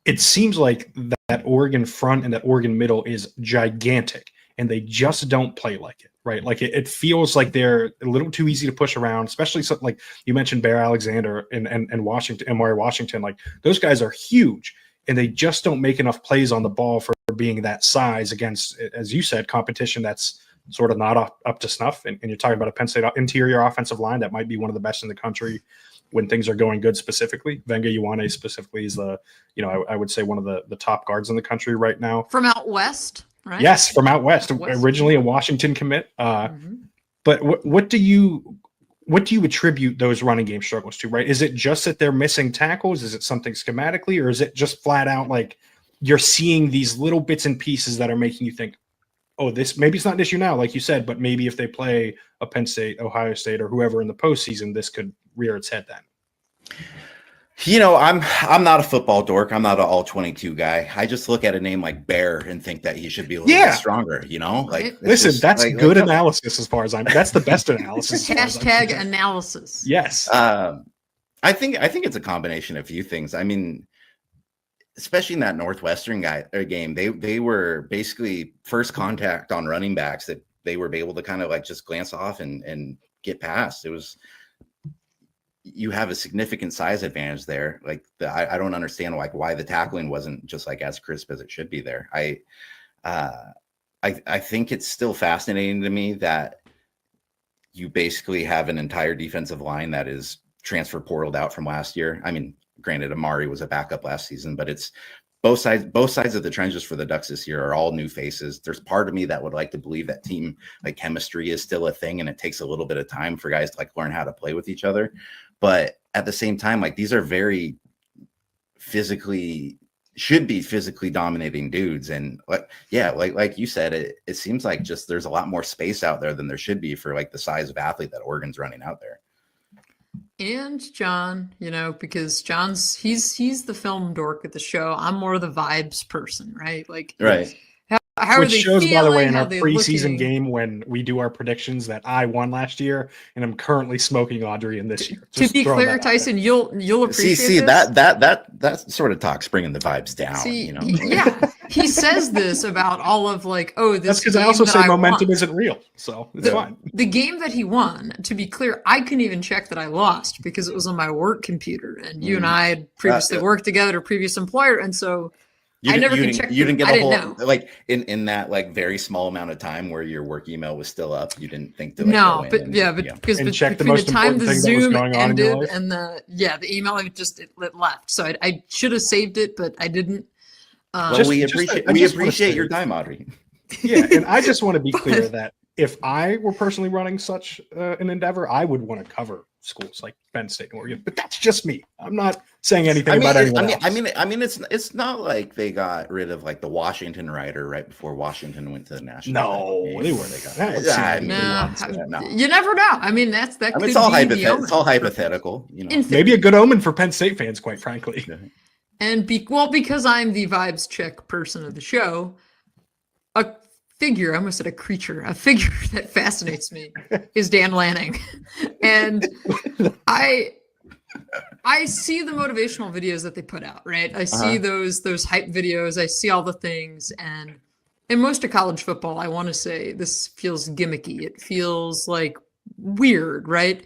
It seems like that Oregon front and that Oregon middle is gigantic, and they just don't play like it, right? Like it feels like they're a little too easy to push around, especially something like you mentioned, Bear Alexander and Washington, Amari Washington. Like, those guys are huge, and they just don't make enough plays on the ball for being that size against, as you said, competition that's sort of not up to snuff. And you're talking about a Penn State interior offensive line that might be one of the best in the country. when things are going good specifically. Venga Ioane specifically is I would say one of the top guards in the country right now. From out west, right? Yes, from out west. Originally a Washington commit. But what do you attribute those running game struggles to, right? Is it just that they're missing tackles? Is it something schematically, or is it just flat out like you're seeing these little bits and pieces that are making you think, oh, this maybe it's not an issue now, like you said, but maybe if they play a Penn State, Ohio State, or whoever in the postseason, this could rear its head then? I'm not a football dork. I'm not an all 22 guy. I just look at a name like Bear and think that he should be a little bit stronger, Like, listen, that's good analysis as far as that's the best analysis. Hashtag analysis. Yes. I think it's a combination of a few things. I mean, especially in that Northwestern game, they were basically first contact on running backs that they were able to kind of like just glance off and get past. It was, you have a significant size advantage there. Like I don't understand why the tackling wasn't just like as crisp as it should be there. I think it's still fascinating to me that you basically have an entire defensive line that is transfer portaled out from last year. I mean, granted, Amari was a backup last season, but it's both sides of the trenches for the Ducks this year are all new faces. There's part of me that would like to believe that team like chemistry is still a thing, and it takes a little bit of time for guys to like learn how to play with each other. But at the same time, like these are very should be physically dominating dudes. And like you said, it seems like just there's a lot more space out there than there should be for like the size of athlete that Oregon's running out there. And John, because John's he's the film dork at the show. I'm more the vibes person, right? Like, right. How Which are they shows, feeling? by the way, in How our they preseason looking? game when we do our predictions that I won last year, and I'm currently smoking Audrey in this year. To be clear, Tyson, you'll appreciate see this. that sort of talk's bringing the vibes down. Yeah, he says this about all of like, oh, this. That's because I also say momentum isn't real, so it's fine. The game that he won, to be clear, I couldn't even check that I lost because it was on my work computer, and you and I had previously worked together at a previous employer, and so. You didn't get a whole know. Like in that like very small amount of time where your work email was still up. You didn't think to because between the time the Zoom ended and the email it left. So I should have saved it, but I didn't. We appreciate your time, Audrey. Yeah, and I just want to be clear that if I were personally running such an endeavor, I would want to cover schools like Penn State and Oregon. But that's just me. I'm not saying anything about anyone else. I mean, it's not like they got rid of like the Washington writer right before Washington went to the national. No, they weren't. No. You never know. I mean, it's all hypothetical. Maybe a good omen for Penn State fans, quite frankly. And because I'm the vibes check person of the show, a figure that fascinates me is Dan Lanning. And I see the motivational videos that they put out, right? I see those hype videos. I see all the things. And in most of college football, I want to say this feels gimmicky. It feels like weird, right?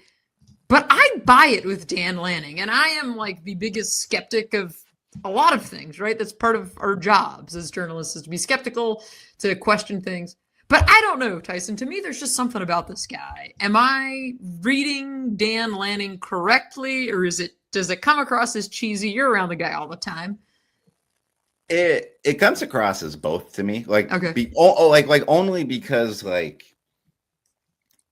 But I buy it with Dan Lanning. And I am like the biggest skeptic of a lot of things, right? That's part of our jobs as journalists, is to be skeptical, to question things. But I don't know, Tyson. To me, there's just something about this guy. Am I reading Dan Lanning correctly, or does it come across as cheesy? You're around the guy all the time. It comes across as both to me. Like, okay. Only because like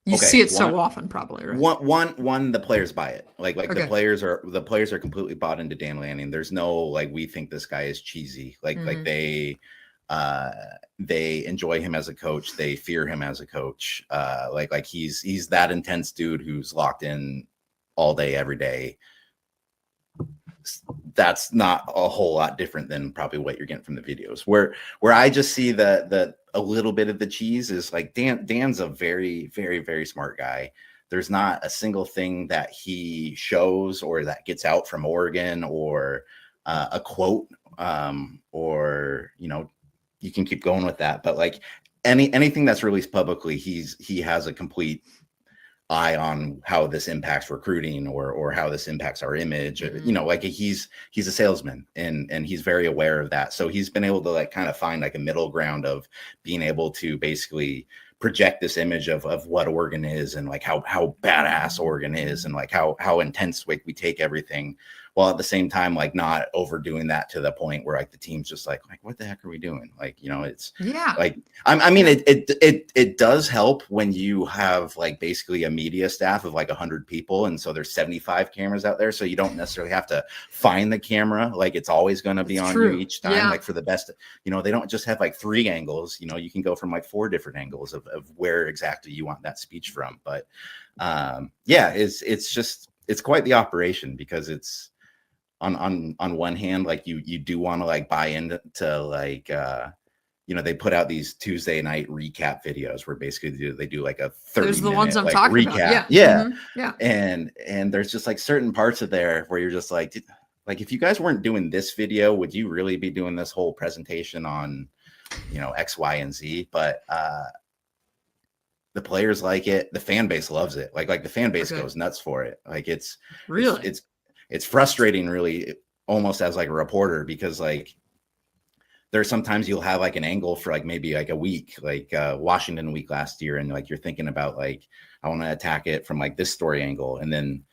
you see it so often, probably, right? One, the players buy it. Like the players are completely bought into Dan Lanning. There's no like we think this guy is cheesy. Like they enjoy him as a coach. They fear him as a coach. Like he's that intense dude who's locked in all day, every day. That's not a whole lot different than probably what you're getting from the videos. Where I just see the a little bit of the cheese is like Dan's a very, very, very smart guy. There's not a single thing that he shows or that gets out from Oregon or a quote or you can keep going with that, but like anything that's released publicly, he has a complete eye on how this impacts recruiting or how this impacts our image. Like he's a salesman and he's very aware of that. So he's been able to like kind of find like a middle ground of being able to basically project this image of what Oregon is and like how badass Oregon is and like how intense we take everything, while at the same time like not overdoing that to the point where like the team's just like what the heck are we doing? Like, it's like I mean it does help when you have like basically a media staff of like 100 people, and so there's 75 cameras out there, so you don't necessarily have to find the camera. Like it's always going to be on you each time, like for the best. They don't just have like 3 angles. You can go from like 4 different angles of where exactly you want that speech from. But it's quite the operation, because it's on one hand, like you do want to like buy into like they put out these Tuesday night recap videos where basically they do like a 30-minute ones I'm like talking recap. about. Yeah. And there's just like certain parts of there where you're just like if you guys weren't doing this video, would you really be doing this whole presentation on X, Y, and Z? But the players like it, the fan base loves it. Like the fan base goes nuts for it. Like it's frustrating, really, almost as like a reporter, because like there's sometimes you'll have like an angle for like maybe like a week, like Washington week last year, and like you're thinking about like I want to attack it from like this story angle, and then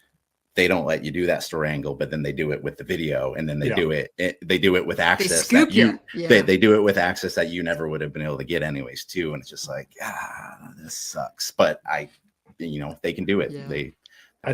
they don't let you do that story angle, but then they do it with the video, and then they do it with access that they do it with access that you never would have been able to get anyways too. And it's just like, this sucks, but they can do it. I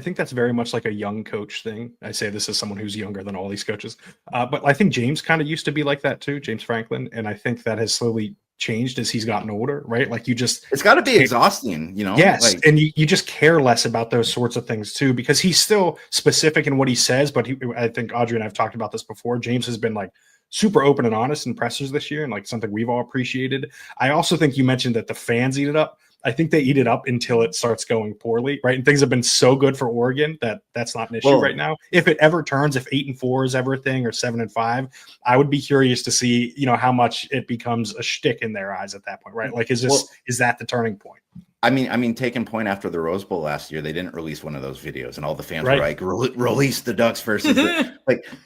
think that's very much like a young coach thing. I say this as someone who's younger than all these coaches, but I think James kind of used to be like that too, James Franklin, and I think that has slowly changed as he's gotten older, right? Like it's got to be exhausting, Yes, and you just care less about those sorts of things too, because he's still specific in what he says. But I think Audrey and I've talked about this before. James has been like super open and honest in pressers this year, and like something we've all appreciated. I also think you mentioned that the fans eat it up. I think they eat it up until it starts going poorly, right? And things have been so good for Oregon that that's not an issue right now. If it ever turns, if 8-4 is ever a thing, or 7-5, I would be curious to see, how much it becomes a shtick in their eyes at that point, right? Like, is that the turning point? I mean, taking point after the Rose Bowl last year, they didn't release one of those videos, and all the fans were like, "Release the Ducks versus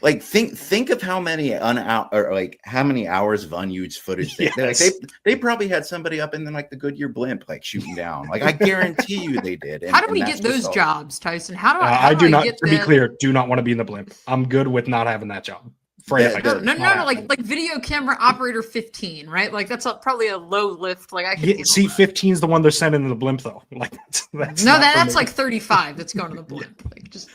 like think of how many how many hours of unused footage they probably had somebody up in like the Goodyear blimp like shooting down. Like I guarantee you they did. How do we get those jobs, Tyson? How do I do not? To be clear, do not want to be in the blimp. I'm good with not having that job. No, like video camera operator 15, right? Like that's probably a low lift. Like I can see 15 is the one they're sending to the blimp though. Like that's like 35 that's going to the blimp. Like just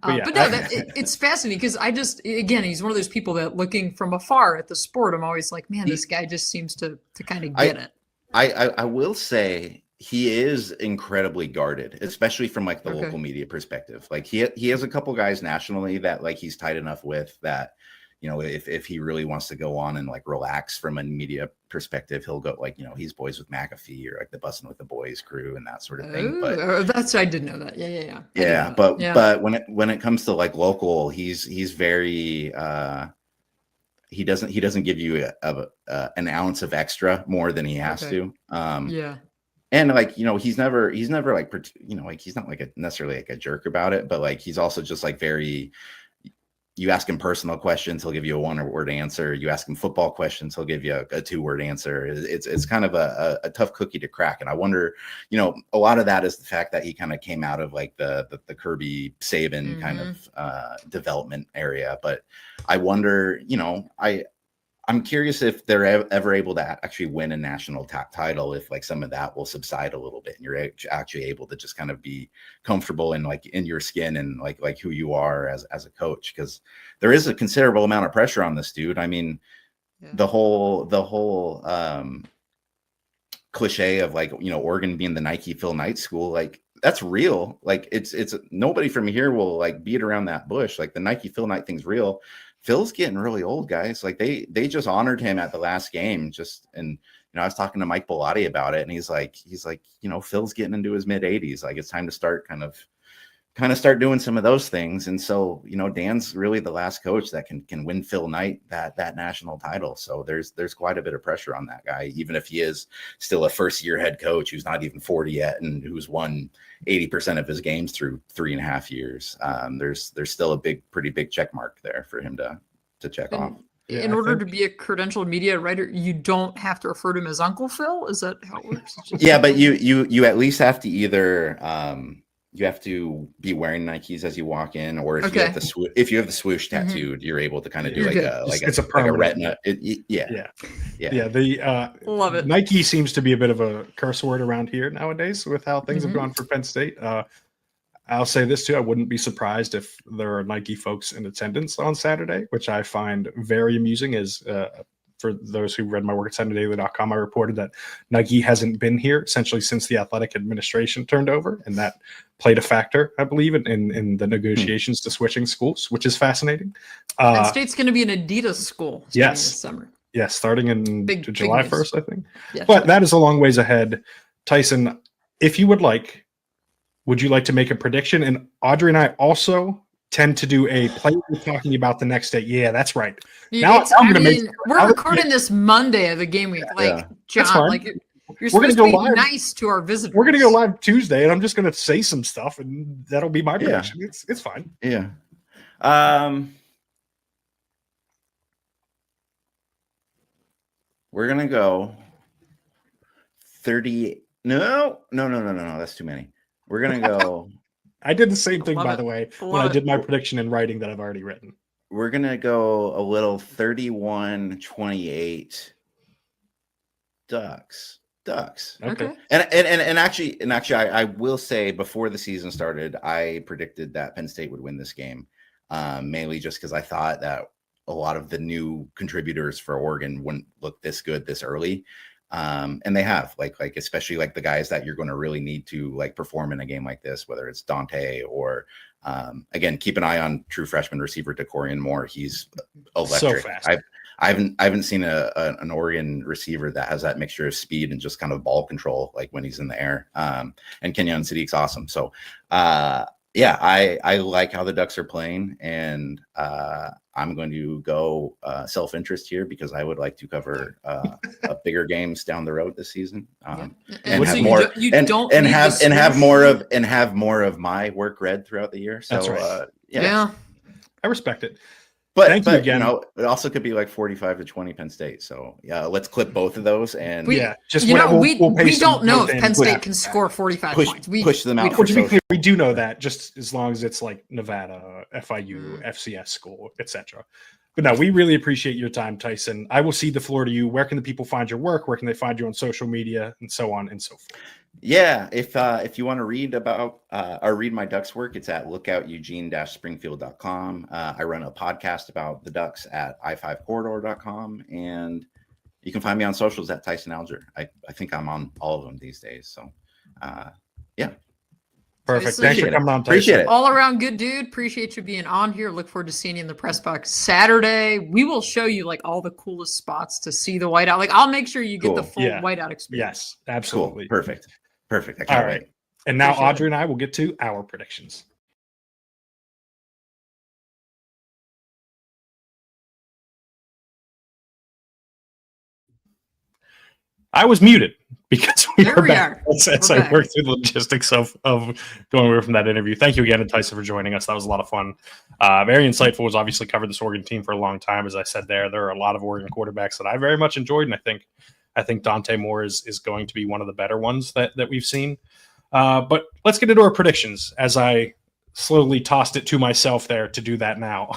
it's fascinating, because he's one of those people that, looking from afar at the sport, I'm always like, man, this guy just seems to kind of get it. I will say he is incredibly guarded, especially from like the local media perspective. Like he has a couple guys nationally that like he's tight enough with that, if he really wants to go on and like relax from a media perspective, he'll go like, he's boys with McAfee or like the Bussin' with the Boys crew and that sort of thing. But I did know that. Yeah. But when it comes to like local, he's very he doesn't give you an ounce of extra more than he has to. And like, he's never like, he's not like necessarily like a jerk about it, but like, he's also just like you ask him personal questions, he'll give you a 1-word answer. You ask him football questions, he'll give you a 2-word answer. It's kind of a tough cookie to crack. And I wonder, a lot of that is the fact that he kind of came out of like the Kirby Saban kind of development area. But I wonder, I'm curious if they're ever able to actually win a national title, if like some of that will subside a little bit and you're actually able to just kind of be comfortable in like in your skin and like who you are as a coach, because there is a considerable amount of pressure on this dude. I mean, the whole cliche of like, Oregon being the Nike Phil Knight school, like that's real. Like it's nobody from here will like beat around that bush. Like the Nike Phil Knight thing's real. Phil's getting really old, guys. Like they just honored him at the last game. And I was talking to Mike Bellotti about it, and he's like, Phil's getting into his mid 80s. Like it's time to start kind of start doing some of those things. And so, Dan's really the last coach that can win Phil Knight that national title. So there's quite a bit of pressure on that guy, even if he is still a first year head coach who's not even 40 yet and who's won 80% of his games through 3.5 years. There's still a pretty big check mark there for him to check off. in order to be a credentialed media writer, you don't have to refer to him as Uncle Phil? Is that how it works? Yeah, but you at least have to either you have to be wearing Nikes as you walk in, or if you have the swoosh tattooed, you're able to kind of do like a retina. Yeah. Love it. Nike seems to be a bit of a curse word around here nowadays with how things have gone for Penn State. I'll say this too. I wouldn't be surprised if there are Nike folks in attendance on Saturday, which I find very amusing. As for those who read my work at SundayDaily.com, I reported that Nike hasn't been here essentially since the athletic administration turned over, and that played a factor, I believe, in the negotiations to switching schools, which is fascinating. Penn State's going to be an Adidas school this summer. Yes, starting in July 1st, I think. Yeah, but that is a long ways ahead. Tyson, if you would you like to make a prediction? And Audrey and I also tend to do a play we're talking about the next day. Yeah, that's right. We're recording this Monday of the game week. John, you're supposed to be nice to our visitors. We're going to go live Tuesday, and I'm just going to say some stuff, and that'll be my prediction. It's fine. Yeah. We're going to go 30. No. That's too many. We're going to go. I did the same thing, by the way, when I did my prediction in writing that I've already written. We're going to go a little 31-28 Ducks. Okay. And actually, I will say before the season started, I predicted that Penn State would win this game, mainly just because I thought that a lot of the new contributors for Oregon wouldn't look this good this early. And they have like especially like the guys that you're going to really need to like perform in a game like this, whether it's Dante or again, keep an eye on true freshman receiver Dani Moore. He's electric. So fast. I haven't seen an Oregon receiver that has that mixture of speed and just kind of ball control, like when he's in the air. And Kenyon Siddique's awesome. So I like how the Ducks are playing, and I'm going to go self-interest here because I would like to cover bigger games down the road this season, and have more of my work read throughout the year. So, right. I respect it. But thank you again. It also could be like 45-20 Penn State. So let's clip both of those. And we don't know if Penn State can score 45 points. Push them out. To be clear, we do know that, just as long as it's like Nevada, FIU, FCS school, etc. But no, we really appreciate your time, Tyson. I will cede the floor to you. Where can the people find your work? Where can they find you on social media, and so on and so forth? Yeah, if you want to read about or read my Ducks work, it's at lookout-Eugene-Springfield.com. I run a podcast about the Ducks at i5corridor.com, and you can find me on socials at Tyson Alger. I think I'm on all of them these days. So, yeah. Perfect. Thanks for coming on, Tyson. Appreciate it. All around good dude. Appreciate you being on here. Look forward to seeing you in the press box Saturday. We will show you like all the coolest spots to see the whiteout. Like I'll make sure you get the full whiteout experience. Yes, absolutely. Cool. Perfect. I can't wait. And now Audrey and I will get to our predictions. I was muted because we are back. As I worked through the logistics of going away from that interview. Thank you again to Tyson for joining us. That was a lot of fun. Very insightful. Was obviously covered this Oregon team for a long time. As I said there are a lot of Oregon quarterbacks that I very much enjoyed, and I think Dante Moore is going to be one of the better ones that we've seen. But let's get into our predictions, as I slowly tossed it to myself there to do that now.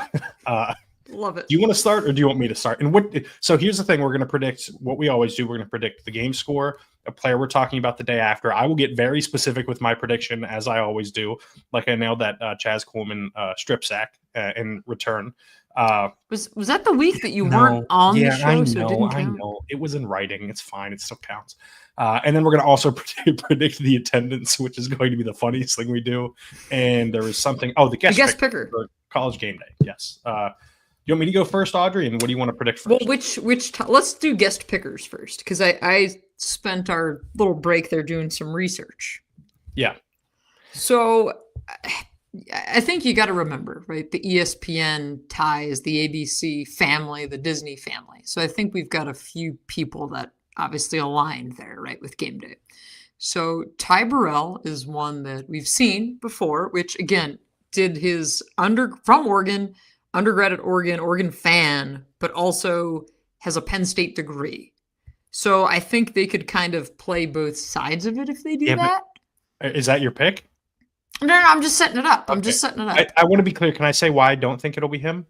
Love it. Do you want to start or do you want me to start? And so here's the thing. We're going to predict what we always do. We're going to predict the game score, a player we're talking about the day after. I will get very specific with my prediction, as I always do. Like I nailed that Chaz Coleman strip sack in return. Was that the week that you weren't on the show? I know. It was in writing. It's fine. It still counts. And then we're going to also predict the attendance, which is going to be the funniest thing we do. And there was something. Oh, the guest picker for College Game Day. Yes. You want me to go first, Audrey? And what do you want to predict first? Well, let's do guest pickers first, because I spent our little break there doing some research. Yeah. So I think you got to remember, right? The ESPN ties, the ABC family, the Disney family. So I think we've got a few people that obviously aligned there, right, with Game Day. So Ty Burrell is one that we've seen before, which again did his from Oregon, undergrad at Oregon fan, but also has a Penn State degree. So I think they could kind of play both sides of it if they do that. Is that your pick? No, I'm just setting it up. Okay. I'm just setting it up. I want to be clear. Can I say why I don't think it'll be him?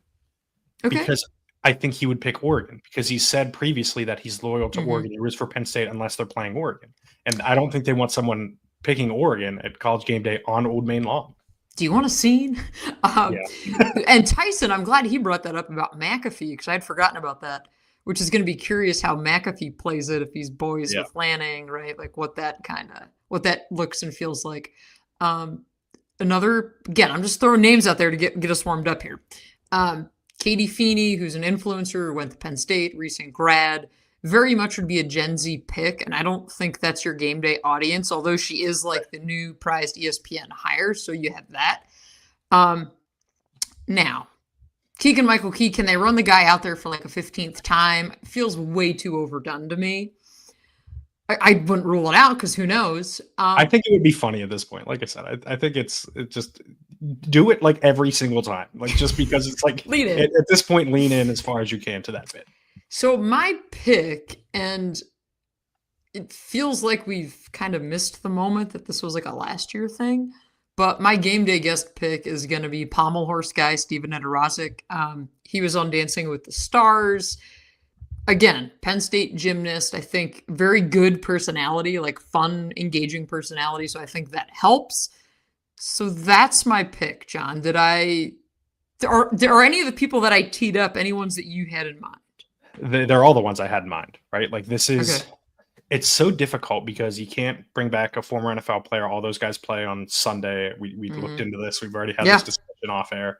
Okay. Because I think he would pick Oregon because he said previously that he's loyal to Oregon. He roots for Penn State unless they're playing Oregon. And I don't think they want someone picking Oregon at College Game Day on Old Main Lawn. Do you want a scene? And Tyson, I'm glad he brought that up about McAfee because I had forgotten about that, which is going to be curious how McAfee plays it if he's boys with Lanning, right? Like what that looks and feels like. Again, I'm just throwing names out there to get us warmed up here. Katie Feeney, who's an influencer, went to Penn State, recent grad, very much would be a Gen Z pick. And I don't think that's your game day audience, although she is like the new prized ESPN hire. So you have that. Now, Keegan-Michael Key, can they run the guy out there for like a 15th time? It feels way too overdone to me. I wouldn't rule it out because who knows? I think it would be funny at this point. Like I said, I think it's just do it like every single time. Like just because it's like lean in. At this point, lean in as far as you can to that bit. So my pick, and it feels like we've kind of missed the moment that this was like a last year thing, but my game day guest pick is going to be pommel horse guy, Steven Nedorosik. He was on Dancing with the Stars. Again, Penn State gymnast, I think very good personality, like fun, engaging personality. So I think that helps. So that's my pick, John. Are any of the people that I teed up, any ones that you had in mind? They're all the ones I had in mind, right? Like this is, It's so difficult because you can't bring back a former NFL player. All those guys play on Sunday. We looked into this. We've already had this discussion off air.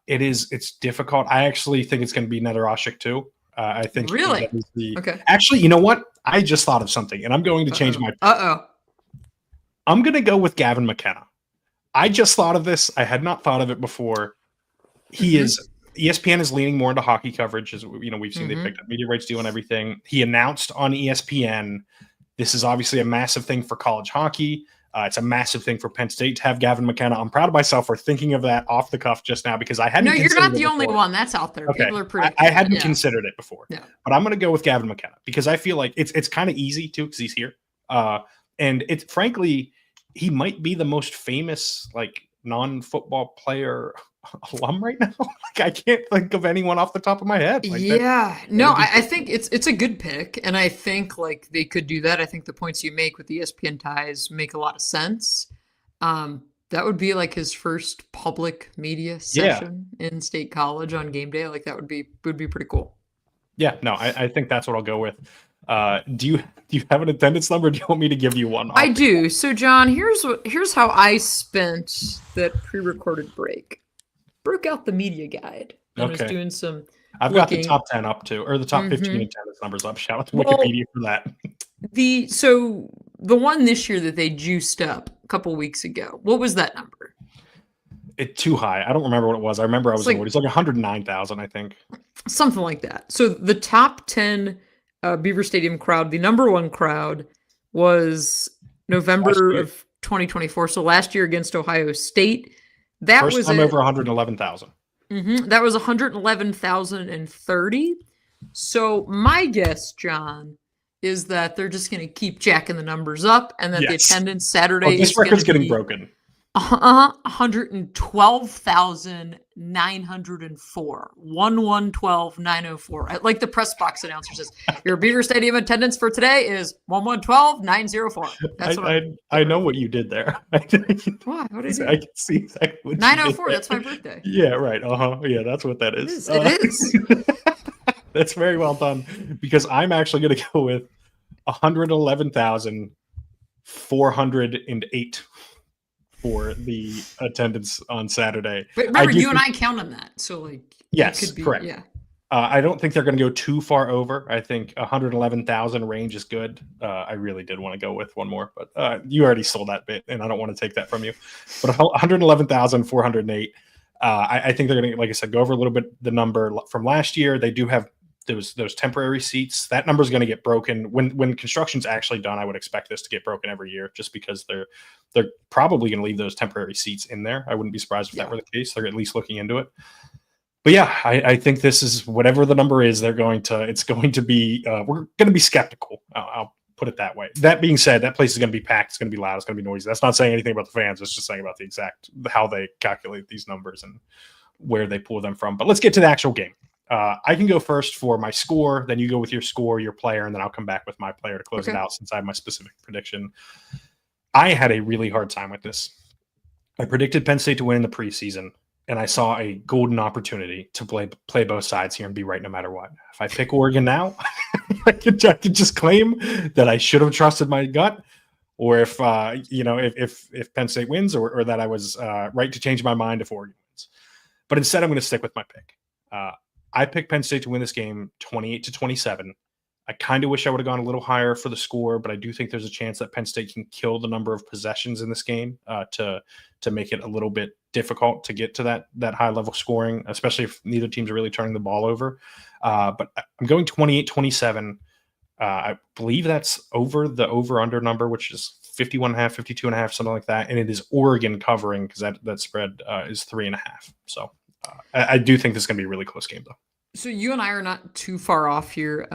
It's difficult. I actually think it's going to be Nedorosik too. I think really. That is Actually, you know what? I just thought of something, and I'm going to change my. I'm going to go with Gavin McKenna. I just thought of this. I had not thought of it before. He is. ESPN is leaning more into hockey coverage, as we've seen. They picked up media rights deal and everything. He announced on ESPN. This is obviously a massive thing for college hockey. It's a massive thing for Penn State to have Gavin McKenna. I'm proud of myself for thinking of that off the cuff just now because I hadn't. No, you're not the only one that's out there. Okay. People are pretty. I hadn't considered it before, but I'm going to go with Gavin McKenna because I feel like it's kind of easy too because he's here, and it's frankly he might be the most famous like non-football player alum right now. Like I can't think of anyone off the top of my head. Like I think it's a good pick, and I think like they could do that. I think the points you make with the ESPN ties make a lot of sense. That would be like his first public media session in State College on game day. Like that would be pretty cool. Yeah, no, I think that's what I'll go with. Do you have an attendance number? Or do you want me to give you one? I do. So John, here's how I spent that pre-recorded break. Broke out the media guide and was doing some. I've got the top 10 up too, or the top 15 attendance numbers up. Shout out to Wikipedia for that. So the one this year that they juiced up a couple weeks ago, what was that number? It's too high. I don't remember what it was. I remember it's like 109,000, I think. Something like that. So the top 10 Beaver Stadium crowd, the number one crowd was November of 2024. So last year against Ohio State. That First was time over 111,000. That was 111,030. So my guess, John, is that they're just going to keep jacking the numbers up, and that the attendance Saturday this record's getting broken. 112,904. 111,904. Like the press box announcer says, your Beaver Stadium attendance for today is 112,904. That's what I know what you did there. What did I do? I can see exactly what 904. That's my birthday. Yeah, right. Yeah, that's what that is. It is. That's very well done because I'm actually going to go with 111,408. For the attendance on Saturday. But remember, you and I count on that. So, like, yes, could be, correct. Yeah. I don't think they're going to go too far over. I think 111,000 range is good. I really did want to go with one more, but you already sold that bit, and I don't want to take that from you. But 111,408. I think they're going to, like I said, go over a little bit the number from last year. They do have those temporary seats. That number is going to get broken when construction's actually done. I would expect this to get broken every year, just because they're probably going to leave those temporary seats in there. I wouldn't be surprised if that were the case. They're at least looking into it. But yeah, I think this is whatever the number is. It's going to be. We're going to be skeptical. I'll put it that way. That being said, that place is going to be packed. It's going to be loud. It's going to be noisy. That's not saying anything about the fans. It's just saying about the exact how they calculate these numbers and where they pull them from. But let's get to the actual game. I can go first for my score. Then you go with your score, your player, and then I'll come back with my player to close it out since I have my specific prediction. I had a really hard time with this. I predicted Penn State to win in the preseason, and I saw a golden opportunity to play both sides here and be right no matter what. If I pick Oregon now, I could just claim that I should have trusted my gut, or if if Penn State wins, or that I was right to change my mind if Oregon wins. But instead, I'm going to stick with my pick. I picked Penn State to win this game 28-27. I kind of wish I would have gone a little higher for the score, but I do think there's a chance that Penn State can kill the number of possessions in this game to make it a little bit difficult to get to that high level scoring, especially if neither team's really turning the ball over. But I'm going 28-27. I believe that's over the over-under number, which is 51.5, 52.5, something like that. And it is Oregon covering because that spread is 3.5. So I do think this is going to be a really close game, though. So you and I are not too far off here.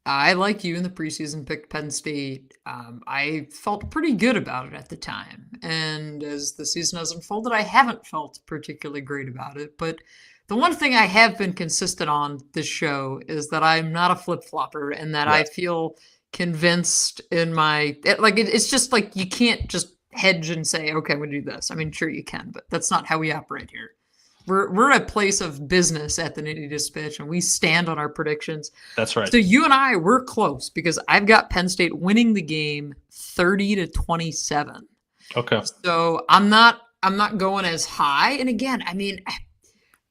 I, like you in the preseason, picked Penn State. I felt pretty good about it at the time. And as the season has unfolded, I haven't felt particularly great about it. But the one thing I have been consistent on this show is that I'm not a flip-flopper and that I feel convinced in my – it's just like you can't just hedge and say, okay, I'm going to do this. I mean, sure you can, but that's not how we operate here. We're a place of business at the Nittany Dispatch, and we stand on our predictions. That's right. So you and I, we're close because I've got Penn State winning the game 30-27. Okay. So I'm not going as high. And again, I mean,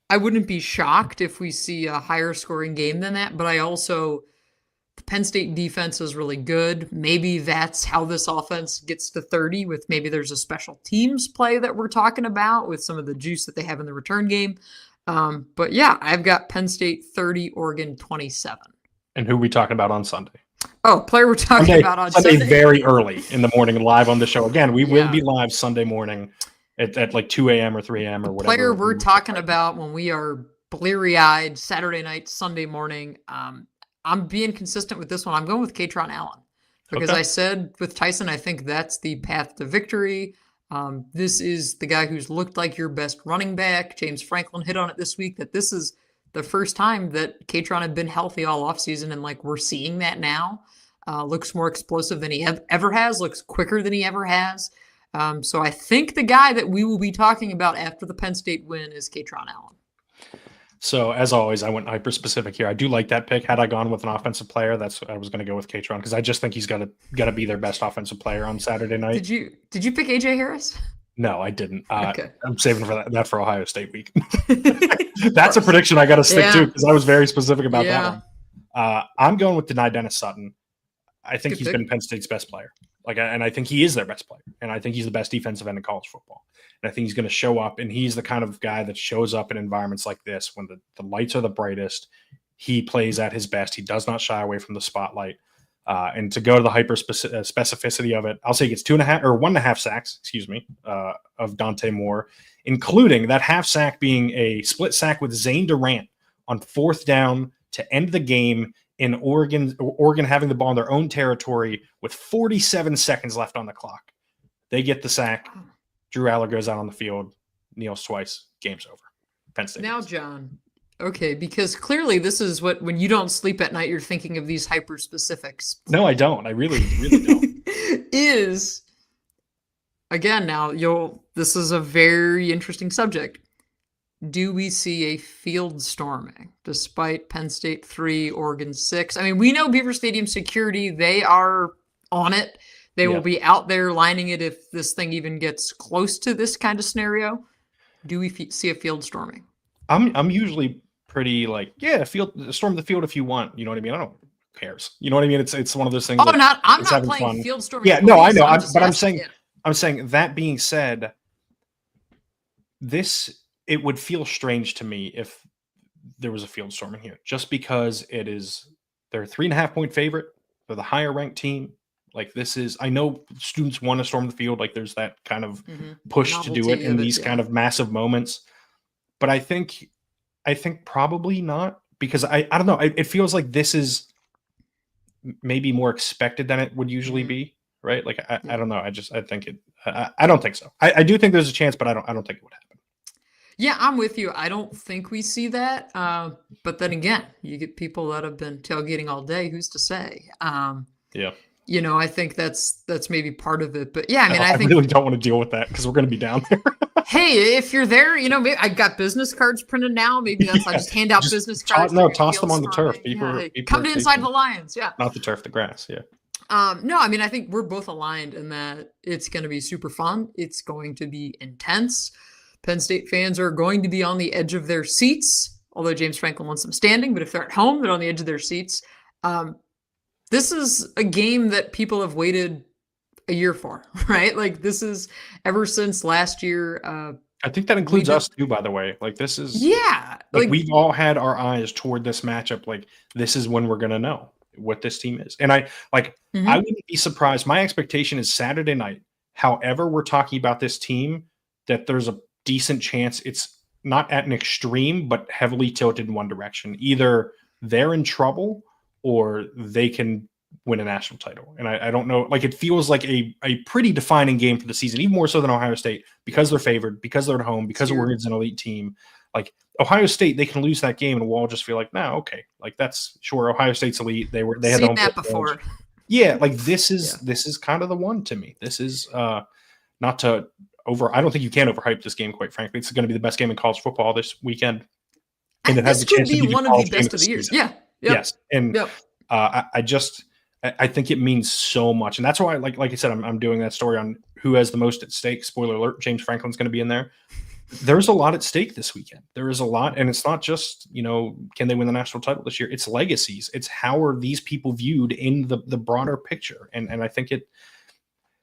I wouldn't be shocked if we see a higher scoring game than that. But the Penn State defense is really good. Maybe that's how this offense gets to 30 with maybe there's a special teams play that we're talking about with some of the juice that they have in the return game. But yeah, I've got Penn State 30, Oregon 27. And who are we talking about on Sunday? Oh, player we're talking about on Sunday. Very early in the morning, live on the show. Again, we will be live Sunday morning at like 2 a.m. or 3 a.m. or whatever. Player we're talking about when we are bleary-eyed Saturday night, Sunday morning. I'm being consistent with this one. I'm going with Kaytron Allen because I said with Tyson, I think that's the path to victory. This is the guy who's looked like your best running back. James Franklin hit on it this week that this is the first time that Kaytron had been healthy all offseason, and we're seeing that now. Looks more explosive than he ever has, looks quicker than he ever has. So I think the guy that we will be talking about after the Penn State win is Kaytron Allen. So as always, I went hyper specific here. I do like that pick. Had I gone with an offensive player, I was going to go with Kaytron because I just think he's got to be their best offensive player on Saturday night. Did you pick AJ Harris? No, I didn't. Okay. I'm saving for that for Ohio State week. That's a prediction I got to stick to because I was very specific about that one. I'm going with Dani Dennis-Sutton. I think he's been Penn State's best player. And I think he is their best player. And I think he's the best defensive end in college football. And I think he's going to show up. And he's the kind of guy that shows up in environments like this when the lights are the brightest. He plays at his best. He does not shy away from the spotlight. And to go to the hyper specificity of it, I'll say he gets 1.5 sacks, of Dante Moore, including that half sack being a split sack with Zane Durant on 4th down to end the game in Oregon having the ball in their own territory with 47 seconds left on the clock. They get the sack. Drew Allar goes out on the field, kneels twice, game's over. Penn State. Now, John, okay, because clearly this is when you don't sleep at night, you're thinking of these hyper specifics. No, I don't. I really, really don't. Again, this is a very interesting subject. Do we see a field storming despite Penn State 3, Oregon 6? I mean, we know Beaver Stadium security, they are on it. They will be out there lining it if this thing even gets close to this kind of scenario. Do we see a field storming? I'm usually pretty storm the field if you want. You know what I mean? I don't cares. You know what I mean? It's one of those things. Oh, I'm not playing fun. Field storming. Yeah, no, I know. I'm saying that being said, it would feel strange to me if there was a field storming here, just because they're a 3.5-point favorite. They're the higher ranked team. I know students want to storm the field. There's that kind of push to do it in these kind of massive moments. But I think I think probably not, because I don't know. It feels like this is maybe more expected than it would usually be, right? Like I don't know. I think it. I don't think so. I do think there's a chance, but I don't think it would happen. Yeah, I'm with you. I don't think we see that. But then again, you get people that have been tailgating all day. Who's to say? Yeah. I think that's maybe part of it. But yeah, I mean, I think really don't want to deal with that because we're going to be down there. Hey, if you're there, maybe I got business cards printed now. Maybe I just hand out business cards. Toss them on the turf. People come to Inside the Lions. Yeah. Not the turf, the grass. Yeah. No, I mean, I think we're both aligned in that it's going to be super fun. It's going to be intense. Penn State fans are going to be on the edge of their seats, although James Franklin wants them standing. But if they're at home, they're on the edge of their seats. This is a game that people have waited a year for, right? Like this is ever since last year. I think that includes us too, by the way. Like this is, like we've all had our eyes toward this matchup. Like this is when we're going to know what this team is. And I wouldn't be surprised. My expectation is Saturday night. However, we're talking about this team, that there's a decent chance it's not at an extreme, but heavily tilted in one direction. Either they're in trouble or they can win a national title. And I don't know, like it feels like a pretty defining game for the season, even more so than Ohio State, because they're favored, because they're at home, because Oregon's an elite team. Like Ohio State, they can lose that game and we'll all just feel like, okay, like that's sure. Ohio State's elite. They had seen that before. Yeah. Like this is kind of the one to me. This is not to I don't think you can overhype this game, quite frankly. It's going to be the best game in college football this weekend. And it has the chance to be one of the best of the years. Yeah. Yep. Yes. And I think it means so much. And that's why, like I said, I'm doing that story on who has the most at stake. Spoiler alert, James Franklin's going to be in there. There's a lot at stake this weekend. There is a lot. And it's not just, can they win the national title this year? It's legacies. It's how are these people viewed in the broader picture. And I think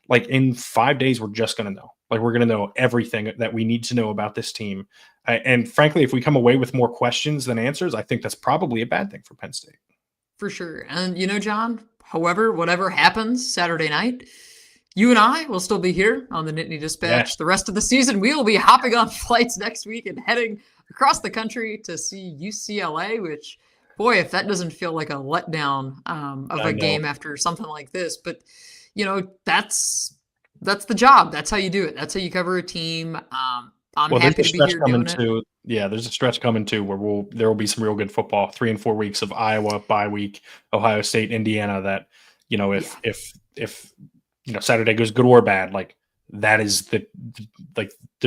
like in 5 days, we're just going to know. Like we're going to know everything that we need to know about this team. And frankly, if we come away with more questions than answers, I think that's probably a bad thing for Penn State. For sure. And John, however, whatever happens Saturday night, you and I will still be here on the Nittany Dispatch. The rest of the season, we will be hopping on flights next week and heading across the country to see UCLA, which, boy, if that doesn't feel like a letdown of a game after something like this. But, that's the job. That's how you do it. That's how you cover a team. I'm happy to be here doing it. Yeah, there's a stretch coming too where there will be some real good football. 3 and 4 weeks of Iowa bye week, Ohio State, Indiana. That if Saturday goes good or bad, like that is the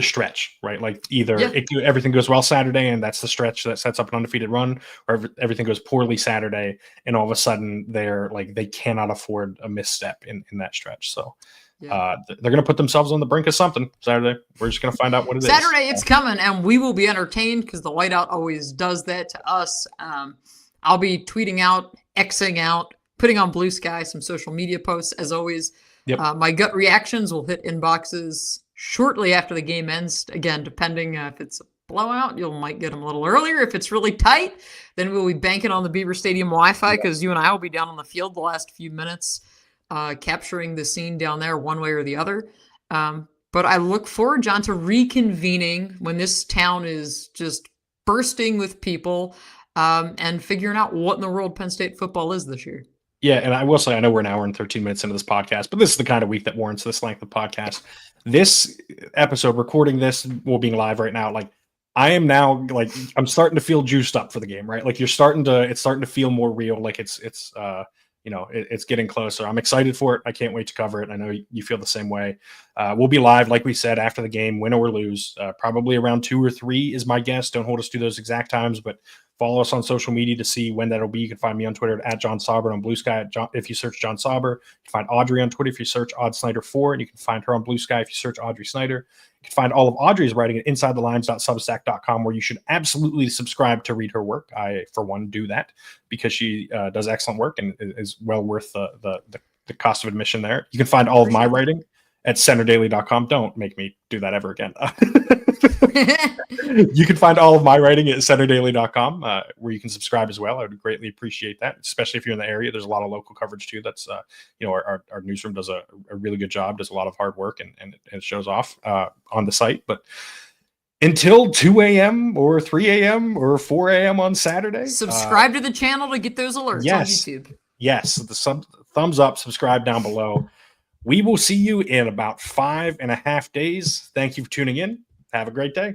stretch, right? Like either everything goes well Saturday and that's the stretch that sets up an undefeated run, or everything goes poorly Saturday and all of a sudden they cannot afford a misstep in that stretch. So. They're going to put themselves on the brink of something Saturday. We're just going to find out what it is. Saturday, it's coming, and we will be entertained because the whiteout always does that to us. I'll be tweeting out, Xing out, putting on Blue Sky some social media posts. As always, my gut reactions will hit inboxes shortly after the game ends. Again, depending if it's a blowout, you might get them a little earlier. If it's really tight, then we'll be banking on the Beaver Stadium Wi-Fi because you and I will be down on the field the last few minutes. Capturing the scene down there one way or the other. But I look forward, John, to reconvening when this town is just bursting with people and figuring out what in the world Penn State football is this year. Yeah, and I will say, I know we're an hour and 13 minutes into this podcast, but this is the kind of week that warrants this length of podcast. This episode, recording this while being live right now, like I am now, like I'm starting to feel juiced up for the game, right? Like it's starting to feel more real. Like it's getting closer. I'm excited for it. I can't wait to cover it. I know you feel the same way. We'll be live, like we said, after the game, win or lose, probably around 2 or 3 is my guess. Don't hold us to those exact times, but follow us on social media to see when that'll be. You can find me on Twitter at John Sauber, on Blue Sky if you search John Sauber. You can find Audrey on Twitter if you search Aud Snyder 4, and you can find her on Blue Sky if you search Audrey Snyder. You can find all of Audrey's writing at InsideTheLines.substack.com, where you should absolutely subscribe to read her work. I, for one, do that because she does excellent work and is well worth the cost of admission there. You can find all of my writing at CenterDaily.com. Don't make me do that ever again. You can find all of my writing at CenterDaily.com, where you can subscribe as well. I would greatly appreciate that, especially if you're in the area. There's a lot of local coverage too. That's our newsroom does a really good job, does a lot of hard work, and it shows off on the site. But until 2 a.m. or 3 a.m. or 4 a.m. on Saturday. Subscribe to the channel to get those alerts on YouTube. Yes, thumbs up, subscribe down below. We will see you in about 5.5 days. Thank you for tuning in. Have a great day.